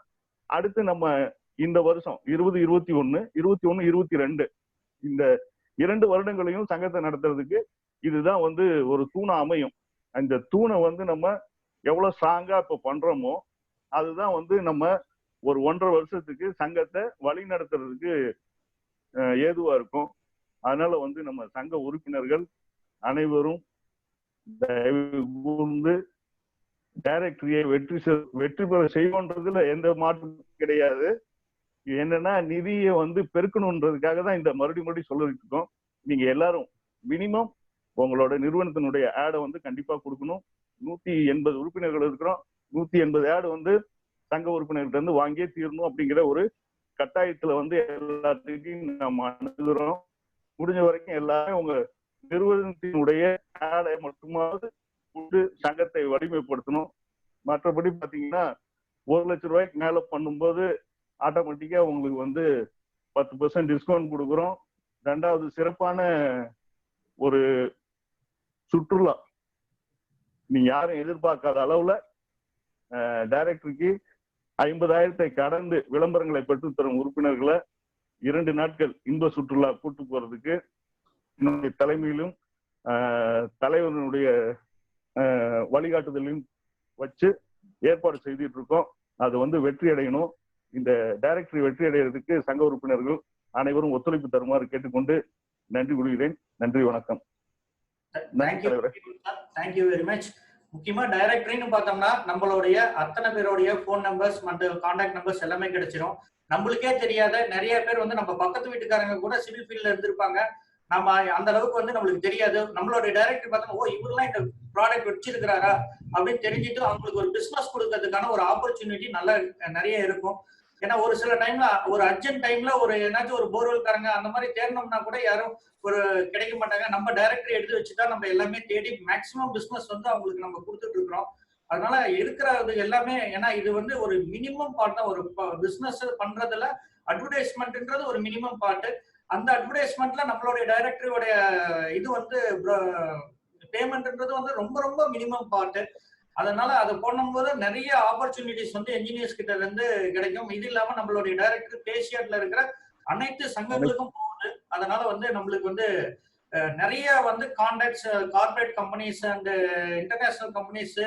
அடுத்து நம்ம இந்த வருஷம் 2021, 22 இந்த 2 வருடங்களையும் சங்கத்தை நடத்துறதுக்கு இதுதான் வந்து ஒரு தூணா அமையும். அந்த தூணை வந்து நம்ம எவ்வளவு ஸ்ட்ராங்கா இப்ப பண்றோமோ அதுதான் வந்து நம்ம ஒரு 1.5 வருஷத்துக்கு சங்கத்தை வழி நடத்துறதுக்கு ஏதுவா இருக்கும். அதனால வந்து நம்ம சங்க உறுப்பினர்கள் அனைவரும் தயவு டைரக்டரியை வெற்றி பெற செய்வோன்றதுல எந்த மாற்றம் கிடையாது. என்னன்னா நிதியை வந்து பெருக்கணுன்றதுக்காக தான் இந்த மறுபடியும் சொல்லிட்டு இருக்கோம். நீங்க எல்லாரும் மினிமம் உங்களோட நிறுவனத்தினுடைய ஆடை வந்து கண்டிப்பா கொடுக்கணும். 180 உறுப்பினர்கள் இருக்கிறோம். 180 ஆடு வந்து சங்க உறுப்பினர்கிட்ட இருந்து வாங்கியே தீரணும் அப்படிங்கிற ஒரு கட்டாயத்துல வந்து எல்லாத்துக்கும் நம்ம அணுகிறோம். முடிஞ்ச வரைக்கும் எல்லாரும் உங்க நிறுவனத்தினுடைய ஆடை மட்டுமாவது கொண்டு சங்கத்தை வலிமைப்படுத்தணும். மற்றபடி பாத்தீங்கன்னா 1 லட்சம் ரூபாய்க்கு மேல பண்ணும்போது ஆட்டோமேட்டிக்கா உங்களுக்கு வந்து 10% டிஸ்கவுண்ட் கொடுக்குறோம். 2வது சிறப்பான ஒரு சுற்றுலா நீங்க யாரும் எதிர்பார்க்காத அளவுல டைரக்டருக்கு 50,000 கடந்து விளம்பரங்களை பெற்றுத்தரும் உறுப்பினர்களை 2 நாட்கள் இன்ப சுற்றுலா கூட்டு போறதுக்கு என்னுடைய தலைமையிலும் தலைவனுடைய வழிகாட்டுதலையும் வச்சு ஏற்பாடு செய்துட்டு இருக்கோம். அது வந்து வெற்றி அடையணும். இந்த டைரக்டரி வெற்றி அடைகிறதுக்கு சங்க உறுப்பினர்கள் அனைவரும் ஒத்துழைப்பு தருமாறு கேட்டுக்கொண்டு நன்றி கூறுகிறேன். நன்றி, வணக்கம். Thank you very much. முக்கியமா டைரக்டரின்னு பார்த்தோம்னா நம்மளுடைய அத்தனை பேருடைய போன் நம்பர்ஸ் மற்றும் கான்டாக்ட் நம்பர்ஸ் எல்லாமே கிடைச்சிரும். நம்மளுக்கே தெரியாத நிறைய பேர் வந்து நம்ம பக்கத்து வீட்டுக்காரங்க கூட சிவில் ஃபீல்ட்ல இருந்திருப்பாங்க. நம்ம அந்த அளவுக்கு வந்து நம்மளுக்கு தெரியாது. நம்மளுடைய டைரக்டர் பார்த்தோம்னா ஓ இவரெல்லாம் இந்த ப்ராடக்ட் வச்சிருக்கிறாரா அப்படின்னு தெரிஞ்சுட்டு அவங்களுக்கு ஒரு பிசினஸ் கொடுக்கறதுக்கான ஒரு ஆப்பர்ச்சுனிட்டி நல்லா நிறைய இருக்கும். ஏன்னா ஒரு சில டைம்ல ஒரு அர்ஜென்ட் டைம்ல ஒரு ஏதாச்சும் ஒரு போர்வெல்காரங்க அந்த மாதிரி தேடணும்னா கூட யாரும் ஒரு கிடைக்க மாட்டாங்க. நம்ம டைரக்டரி எடுத்து வச்சுதான் நம்ம எல்லாமே தேடி மேக்சிமம் பிசினஸ் வந்து அவங்களுக்கு நம்ம கொடுத்துட்டு இருக்கிறோம். அதனால இருக்கிறது எல்லாமே ஏன்னா இது வந்து ஒரு மினிமம் பார்ட் தான். ஒரு பிசினஸ் பண்றதுல அட்வர்டைஸ்மெண்ட்ன்றது ஒரு மினிமம் பார்ட். அந்த அட்வர்டைஸ்மெண்ட்ல நம்மளுடைய டைரக்டரியோடைய இது வந்து பேமெண்ட்ன்றது வந்து ரொம்ப ரொம்ப மினிமம் பார்ட். அதனால அதை பண்ணும்போது நிறைய ஆப்பர்ச்சுனிட்டிஸ் வந்து என்ஜினியர்ஸ் கிட்ட இருந்து கிடைக்கும். இது இல்லாம நம்மளுடைய டைரக்டர் பேசியாட்ல இருக்கிற அனைத்து சங்கங்களுக்கும் போகுது. அதனால வந்து நம்மளுக்கு வந்து நிறைய வந்து contacts corporate companies and international companies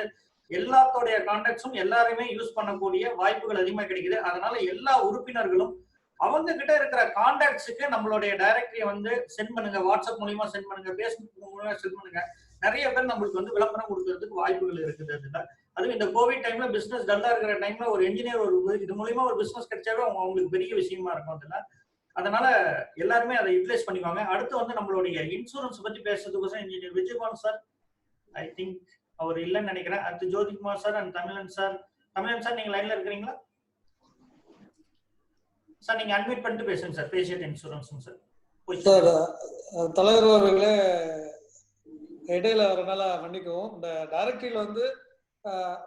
எல்லாத்தோடைய கான்டாக்ட்ஸும் எல்லாருமே யூஸ் பண்ணக்கூடிய வாய்ப்புகள் அதிகமா கிடைக்குது. அதனால எல்லா உறுப்பினர்களும் அவங்க கிட்ட இருக்கிற கான்டாக்ட்ஸுக்கு நம்மளுடைய டைரக்டரியை வந்து சென்ட் பண்ணுங்க. வாட்ஸ்அப் மூலியமா சென்ட் பண்ணுங்க, பேஸ்புக் மூலியமா சென்ட் பண்ணுங்க. நிறைய பேர் நம்மளுக்கு வந்து விளம்பரம் கொடுக்கறதுக்கு வாய்ப்புகள் இருக்குது. அதுவும் இந்த கோவிட் டைம்ல பிசினஸ் டல்லா இருக்கிற டைம்ல ஒரு என்ஜினியர் ஒரு இது மூலியமா ஒரு பிசினஸ் கிடைச்சாவே அவங்களுக்கு பெரிய விஷயமா இருக்கும். அதனால எல்லாருமே அதை யூட்டிலைஸ் பண்ணிக்குவாங்க. அடுத்து வந்து நம்மளுடைய இன்சூரன்ஸ் பத்தி பேசுறதுக்கோசம் engineer Vijayabhan sir I think அவர் இல்லைன்னு நினைக்கிறேன். அடுத்து Jothikumar sir and Tamilan sir. Tamilan sir நீங்க லைன்ல இருக்கிறீங்களா சார்? நீங்க அட்மிட் பண்ணிட்டு பேசுங்க சார். பேசியட் இன்சூரன்ஸ் சார். சார் தலைவர் அவர்களே இடையில வரனால மன்னிக்கவும். இந்த டைரக்டரியில வந்து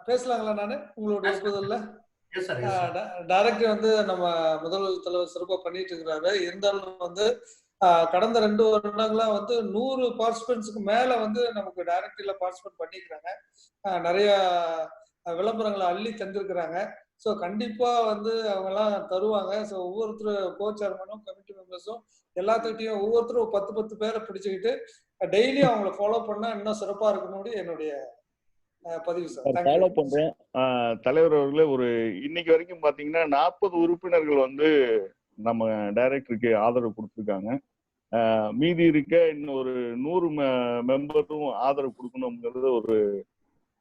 பேசலாங்களா? நானு உங்களுடைய ஒப்புதல்ல டைரக்டரி வந்து நம்ம முதல்வர் தலைவர் சிறப்பா பண்ணிட்டு இருக்கிறாரு. இருந்தாலும் வந்து கடந்த 2 வருடங்களா வந்து 100 பார்ட்டிசிபென்ட்ஸுக்கு மேல வந்து நமக்கு டைரக்டரியில பார்ட்டிசிபேட் பண்ணிக்கிறாங்க. நிறைய விளம்பரங்களை அள்ளி தந்திருக்கிறாங்க. ஸோ கண்டிப்பா வந்து அவங்க எல்லாம் தருவாங்க. ஸோ ஒவ்வொருத்தரும் கோச்சேர்மனும் கமிட்டி மெம்பர்ஸும் எல்லாத்துக்கிட்டையும் ஒவ்வொருத்தரும் 10 பேரை பிடிச்சுக்கிட்டு டெய்லி அவங்களை ஃபாலோ பண்ணா இன்னும் சிறப்பா இருக்கணும் என்னுடைய பதிவு சார். ஃபாலோ பண்றோம். தலைவர் அவர்களே ஒரு இன்னைக்கு வரைக்கும் பாத்தீங்கன்னா 40 உறுப்பினர்கள் வந்து நம்ம டைரக்டருக்கு ஆதரவு கொடுத்துருக்காங்க. மீதி இருக்க இன்னும் ஒரு 100 மெம்பரும் ஆதரவு கொடுக்கணுங்கிறது ஒரு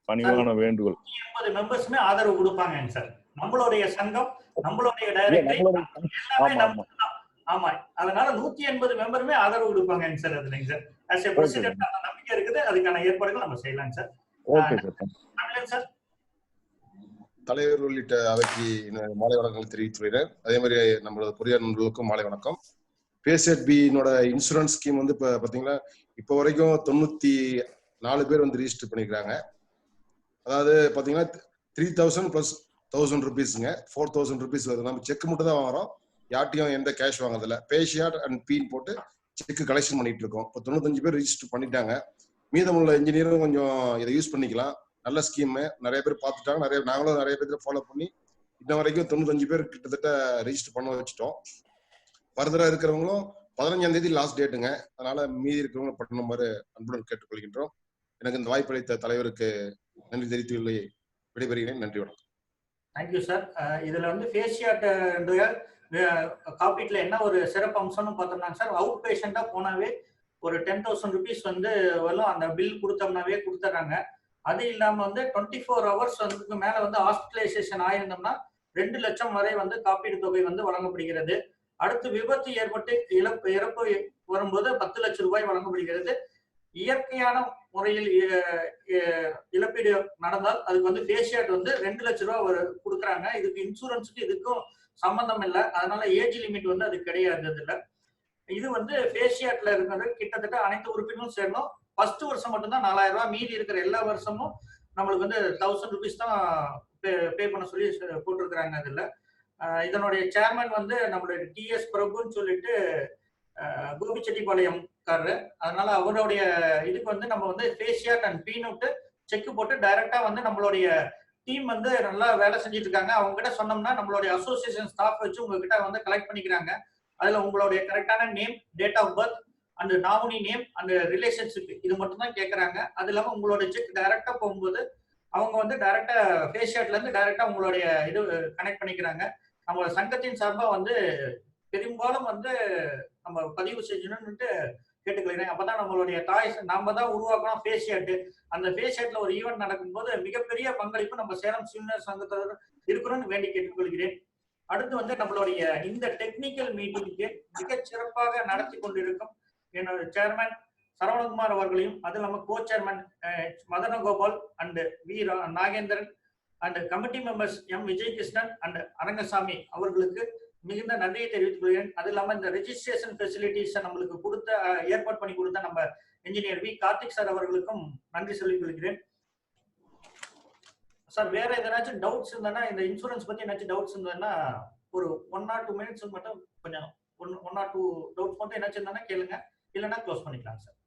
பணிவான வேண்டுகோள். 80 மெம்பர்ஸ்மே ஆதரவு கொடுப்பாங்க சார். நம்மளுடைய சங்கம் நம்மளுடைய டைரக்டரி ஆமா. அதனால 180 மெம்பருமே ஆதரவு கொடுப்பாங்க சார். அதுலங்க சார் as a president அந்த நம்பிக்கை இருக்குது. அதுக்கான ஏற்பாடுகள் நம்ம செய்யலாம் சார். Okay sir. தலைவர் உள்ளிட்ட அவைக்கு மாலை வணக்கங்களை தெரிவித்துள்ளேன். அதே மாதிரி நம்மளோட பொறியாளர் நண்பர்களுக்கும் மாலை வணக்கம். பேசட்பியினோட இன்சூரன்ஸ் ஸ்கீம் வந்து இப்போ பார்த்தீங்கன்னா இப்போ வரைக்கும் 94 பேர் வந்து ரிஜிஸ்டர் பண்ணிக்கிறாங்க. அதாவது பார்த்தீங்கன்னா 3000 + 1000 rupeesங்க 4000 rupees வருது. நம்ம செக் மட்டும் தான் வாங்குறோம். யார்ட்டையும் எந்த கேஷ் வாங்குறதில்ல. பேஷியாட் அண்ட் பீன் போட்டு செக் கலெக்ஷன் பண்ணிட்டு இருக்கோம். இப்போ 95 பேர் ரிஜிஸ்டர் பண்ணிட்டாங்க. மீதமுள்ள இன்ஜினியரும் கொஞ்சம் இதை யூஸ் பண்ணிக்கலாம். நல்ல ஸ்கீம் நிறைய பேர் பார்த்துட்டாங்க. நாங்களும் நிறைய பேர் ஃபாலோ பண்ணி இன்ன வரைக்கும் 95 பேர் கிட்டத்தட்ட ரெஜிஸ்டர் பண்ண வச்சுட்டோம். ஃபர்தரா இருக்கிறவங்களும் 15ஆம் தேதி லாஸ்ட் டேட்டுங்க. அதனால மீதி இருக்கிறவங்களும் பண்ணுமாறு அன்புடன் கேட்டுக்கொள்கின்றோம். எனக்கு இந்த வாய்ப்பு அளித்த தலைவருக்கு நன்றி தெரிவித்து விடைபெறுகிறேன். நன்றி, வணக்கம். Thank you sir. இதுல வந்து பேஷியாட் காப்பீட்ல என்ன ஒரு சிறப்பு அம்சம்னு பார்த்தோம்னா சார், அவுட் பேஷண்டா போனாவே ஒரு 10,000 rupees வந்து வரலாம். அந்த பில் கொடுத்தோம்னாவே கொடுத்துட்றாங்க. அது இல்லாம வந்து 24 hours வந்து மேல வந்து ஹாஸ்பிட்டலைசேஷன் ஆயிருந்தோம்னா 2 லட்சம் வரை வந்து காப்பீடு தொகை வந்து வழங்கப்படுகிறது. அடுத்து விபத்து ஏற்பட்டு இறப்பு வரும்போது 10 லட்சம் ரூபாய் வழங்கப்படுகிறது. இயற்கையான முறையில் இழப்பு இழப்பீடு நடந்தால் அதுக்கு வந்து ஃபேஷியாட் வந்து 2 லட்சம் ரூபாய் கொடுக்குறாங்க. இதுக்கு இன்சூரன்ஸுக்கு இதுக்கும் சம்பந்தம் இல்லை. அதனால ஏஜ் லிமிட் வந்து அது கிடையாது. இதுல இது வந்து ஃபேஷியாட்ல இருக்கிறது கிட்டத்தட்ட அனைத்து உறுப்பினரும் சேரணும். ஃபர்ஸ்ட் வருஷம் மட்டும்தான் 4000 ரூபாய், மீதி இருக்கிற எல்லா வருஷமும் நம்மளுக்கு வந்து 1000 ருபீஸ் தான் பே பண்ண சொல்லி போட்டிருக்கிறாங்க. இதுல இதனுடைய சேர்மன் வந்து நம்மளுடைய TS பிரபுன்னு சொல்லிட்டு கோபிச்செட்டிப்பாளையம் காரரு. அதனால அவருடைய இதுக்கு வந்து நம்ம வந்து ஃபேஷியாட் அண்ட் பீனட் செக் போட்டு டைரக்டா வந்து நம்மளுடைய டீம் வந்து நல்லா வேலை செஞ்சுட்டு இருக்காங்க. அவங்க கிட்ட சொன்னோம்னா நம்மளுடைய அசோசியேஷன் ஸ்டாஃப் வச்சு உங்ககிட்ட வந்து கலெக்ட் பண்ணிக்கிறாங்க. அதுல உங்களுடைய கரெக்டான name, date of birth and nominee name and relationship இது மட்டும் தான் கேட்கறாங்க. அது இல்லாம உங்களோட செக் டைரக்டா போகும்போது அவங்க வந்து டைரக்டா ஃபேஷியாட்ல இருந்து டைரக்டா உங்களுடைய இது கனெக்ட் பண்ணிக்கிறாங்க. நம்ம சங்கத்தின் சார்பா வந்து பெரும்பாலும் வந்து நம்ம பதிவு செஞ்சணும்னுட்டு கேட்டுக்கிறேன். அப்பதான் நம்மளுடைய நாம தான் உருவாக்கணும் ஃபேஷியாட். அந்த ஃபேஷியாட்ல ஒரு ஈவெண்ட் நடக்கும்போது மிகப்பெரிய பங்களிப்பு நம்ம சேலம் சீனியர் சங்கத்தோட இருக்கணும்னு வேண்டி கேட்டுக்கொள்கிறேன். அடுத்து வந்து நம்மளுடைய இந்த டெக்னிக்கல் மீட்டிங்க்கு மிக சிறப்பாக நடத்தி கொண்டிருக்கும் என்னோட சேர்மன் சரவணகுமார் அவர்களையும், அது இல்லாம co chairman Madhanagopal and V Nagendran and committee members M Vijayakrishnan and Arangasamy அவர்களுக்கு மிகுந்த நன்றியை தெரிவித்துக் கொள்கிறேன். அது இல்லாம இந்த ரெஜிஸ்ட்ரேஷன் ஃபெசிலிட்டிஸ் நம்மளுக்கு கொடுத்த ஏற்பாடு பண்ணி கொடுத்த நம்ம இன்ஜினியர் வி கார்த்திக் சார் அவர்களுக்கும் நன்றி சொல்லிக் கொள்கிறேன். சார் வேற எதனாச்சும் டவுட்ஸ் இருந்ததுன்னா, இந்த இன்சூரன்ஸ் பத்தி ஏதாச்சும் டவுட்ஸ் இருந்ததுன்னா ஒரு 1 or 2 minutes மட்டும் கொஞ்சம் 1 or 2 டவுட்ஸ் மட்டும் ஏதாச்சும் இருந்தா கேளுங்க, இல்லைன்னா க்ளோஸ் பண்ணிக்கலாம் சார்.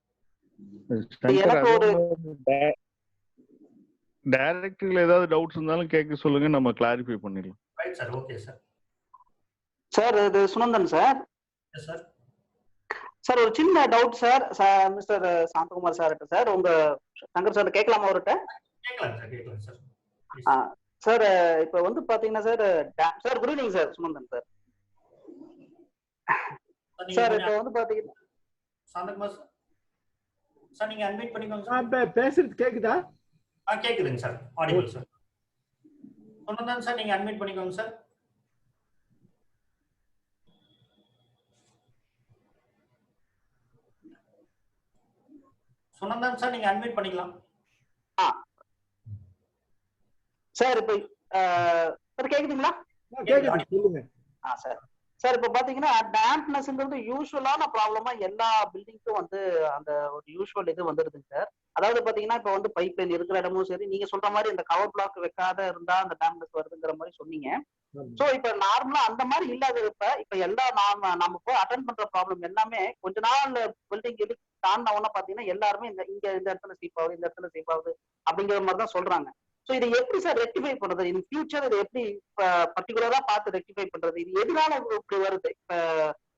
டைரக்டர்ல ஏதாவது டவுட்ஸ் இருந்தாலும் கேட்க சொல்லுங்க, நம்ம கிளாரிஃபை பண்ணிடலாம். Right sir, okay sir. Sir இது சுனந்தன் சார். சார் சார் ஒரு சின்ன doubt sir, mister Santhakumar sir sir உங்க சங்கர் சார் கேட்கலாமா அவர்கிட்ட? கேட்கலாம் சார், கேட்கலாம் சார். சார் இப்ப வந்து பாத்தீங்கன்னா sir sir good evening sir, Sunandan sir. Sir இப்ப வந்து பாத்தீங்கன்னா சாந்தகுமார் சார் நீங்க அன்மியூட் பண்ணிக்கோங்க சார். பேசுறது கேக்குதா? கேக்குதுங்க sir, audible sir. Sunandan sir நீங்க அன்மியூட் பண்ணிக்கோங்க சார். சுனந்தன் சார் நீங்க அன்மியூட் பண்ணிக்கலாம். சார் இப்ப சார் கேக்குதுங்களா? சொல்லுங்க. சார் சார் இப்ப பாத்தீங்கன்னா டேம்ப்னஸ்ங்கிறது யூஸ்வலான ப்ராப்ளமா எல்லா பில்டிங்க்கும் வந்து அந்த ஒரு யூஸ்வல் இது வந்துடுதுங்க சார். அதாவது பாத்தீங்கன்னா இப்ப வந்து பைப் லைன் இருக்கிற இடமும் சரி, நீங்க சொல்ற மாதிரி இந்த கவர் பிளாக் வைக்காத இருந்தா அந்த டேம்ப்னஸ் வருதுங்கிற மாதிரி சொன்னீங்க. சோ இப்ப நார்மலா அந்த மாதிரி இல்லாத இப்ப எல்லா நம்ம போய் அட்டென்ட் பண்ற ப்ராப்ளம் எல்லாமே கொஞ்ச நாள் பில்டிங் இது தாண்டின பாத்தீங்கன்னா எல்லாருமே இந்த இடத்துல சீப் ஆகுது, இந்த இடத்துல சீப் ஆகுது அப்படிங்கிற மாதிரி தான் சொல்றாங்க. சோ இதை எப்படி சார் ரெக்டிஃபை பண்றது? இன் ஃபியூச்சர் இதை எப்படி பர்டிகுலரா பார்த்து ரெக்டிஃபை பண்றது? இது எதனால இப்படி வருது? இப்ப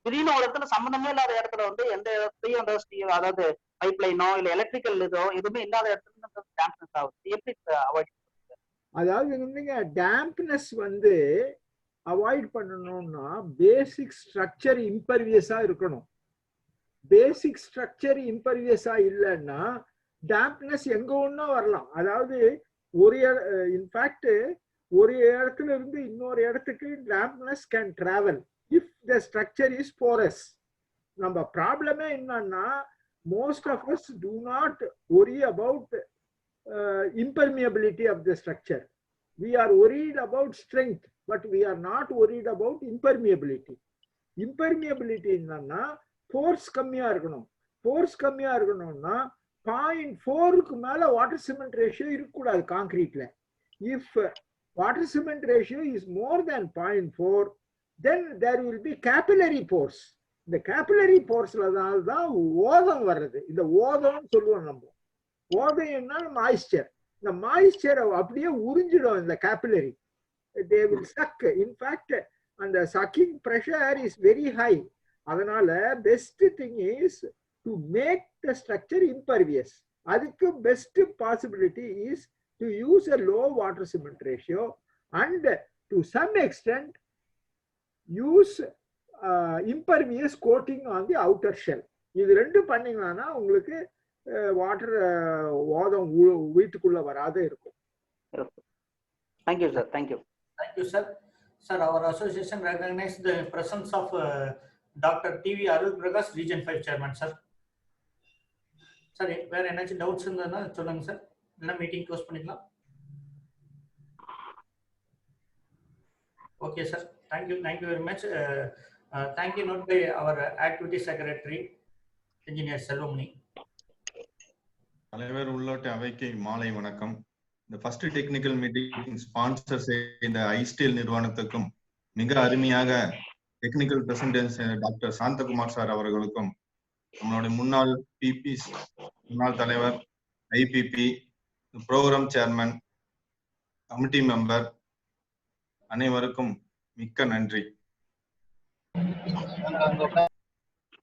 திடீர்னு ஒரு இடத்துல சம்பந்தமே இல்லாத இடத்துல வந்து எந்த இடத்துலயும் அந்த அதாவது பைப் லைனோ இல்ல எலக்ட்ரிக்கல் இதோ எதுவுமே இல்லாத இடத்துல டேம்ப்னஸ் ஆகுது. எப்படி அவாய்ட் பண்றது? அதாவது டேம்ப்னஸ் வந்து அவாய்ட் பண்ணணும்னா பேசிக் ஸ்ட்ரக்சர் இம்பர்வியஸா இருக்கணும். பேசிக் ஸ்ட்ரக்சர் இம்பர்வியஸா இல்லைன்னா டேம்ப்னஸ் எங்க ஒன்றும் வரலாம். அதாவது இன்ஃபேக்ட் ஒரு இடத்துல இருந்து இன்னொரு இடத்துக்கு dampness can travel if the structure is porous. நம்ம ப்ராப்ளமே என்னன்னா most of us do not worry about impermeability of the structure. We are worried about strength, but we are not worried about impermeability. Impermeability என்னன்னா force கம்மியா இருக்கணும். force கம்மியா இருக்கணும்னா 0.4க்கு மேல water cement ratio இருக்கக்கூடாது கான்கிரீட்ல. If water cement ratio is more than 0.4 then there will be capillary pores. இந்த capillary poresல தான் ஓதம் வர்றது. இந்த ஓதம்னு சொல்லுவோம் நம்ம. ஓதம் என்ன மாய்ஸ்சர். இந்த மாய்ஸ்சரை அப்படியே உறிஞ்சிடும் இந்த capillary. They will suck. In fact அந்த sucking pressure is very high. அதனால best thing is to make the structure impervious. அதுக்கு best possibility is to use a low water cement ratio and to some extent use impervious coating on the outer shell. இது ரெண்டு பண்ணீங்கன்னா உங்களுக்கு water ஓதம் வீட்டுக்குள்ள வராத இருக்கும். Thank you sir. Thank you. Thank you sir. Sir, our association recognizes the presence of Dr. TV Arul Prakash, Region 5 Chairman sir. Sir, வேற ஏதாச்சும் doubts இருந்தா சொல்லுங்க சார். இல்ல மீட்டிங் க்ளோஸ் பண்ணிக்கலாம். Okay sir, thank you very much. Thank you note by our activity secretary engineer Selvamani. தலைவர் உள்ளோட்ட அவைக்கு மாலை வணக்கம். இந்த ஃபர்ஸ்ட் டெக்னிக்கல் மீட்டிங் ஸ்பான்சர் செய்த ஐஸ்டீல் நிறுவனத்துக்கும் மிக அருமையாக technical presentation doctor Santhakumar sir அவர்களுக்கும், நம்மளுடைய முன்னாள் பிபி முன்னாள் தலைவர், IPP, program chairman, committee member அனைவருக்கும் மிக்க நன்றி.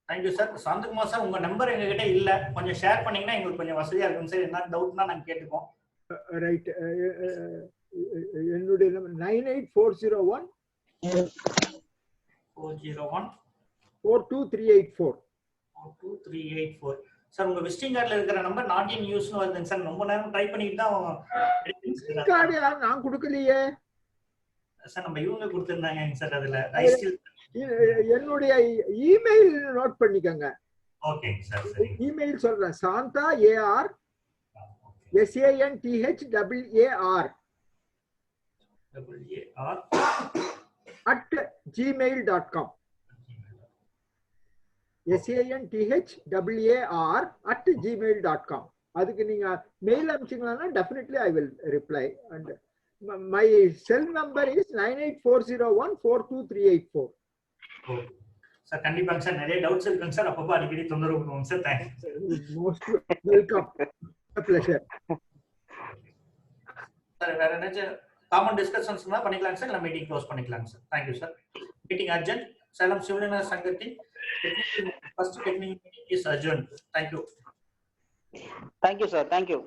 Thank you sir. சாந்தகுமார் சார், உங்க நம்பர் எங்ககிட்ட இல்ல, கொஞ்சம் ஷேர் பண்ணீங்கன்னா எங்களுக்கு கொஞ்சம் வசதியா இருக்கும் சார். என்ன டவுட்னா நாங்க கேட்டுப்போம். ரைட், என்னுடைய நம்பர் 98401 42384. சார், உங்க விசிட்டிங் கார்டுல இருக்கிற நம்பர் நாட் இன் யூஸ்னு வருதுங்க சார். ரொம்ப நேரம் ட்ரை பண்ணிட்டு தான் கார்டு நான் கொடுக்கலையே சார். நம்ம இவங்க கொடுத்திருந்தாங்க சார். அதுல என்னுடைய இமெயில் நோட் பண்ணிக்கங்க. ஓகே சார், சரி. இமெயில் சொல்றேன், Santha AR SANTHAAR @gmail.com. SANTHAAR@gmail.com. அதுக்கு நீங்க மெயில் அனுப்பிச்சீங்கன்னா definitely I will reply. And my cell number is 98401 42384. Sir, கண்டிப்பாங்க சார். நிறைய டவுட்ஸ் இருக்குங்க சார். அப்பப்போ அடிக்கடி தொந்தரவு பண்ணுவோம் sir. Thanks. Most welcome. Pleasure. Sir, வேற ஏதாச்சும் காமன் டிஸ்கஷன்ஸ் தான் பண்ணிக்கலாங்க சார். இல்ல மீட்டிங் க்ளோஸ் பண்ணிக்கலாங்க sir. Thank you sir. Meeting urgent. Salem civilian சங்கத்தின் first technical meeting is urgent. Thank you. Thank you sir. Thank you.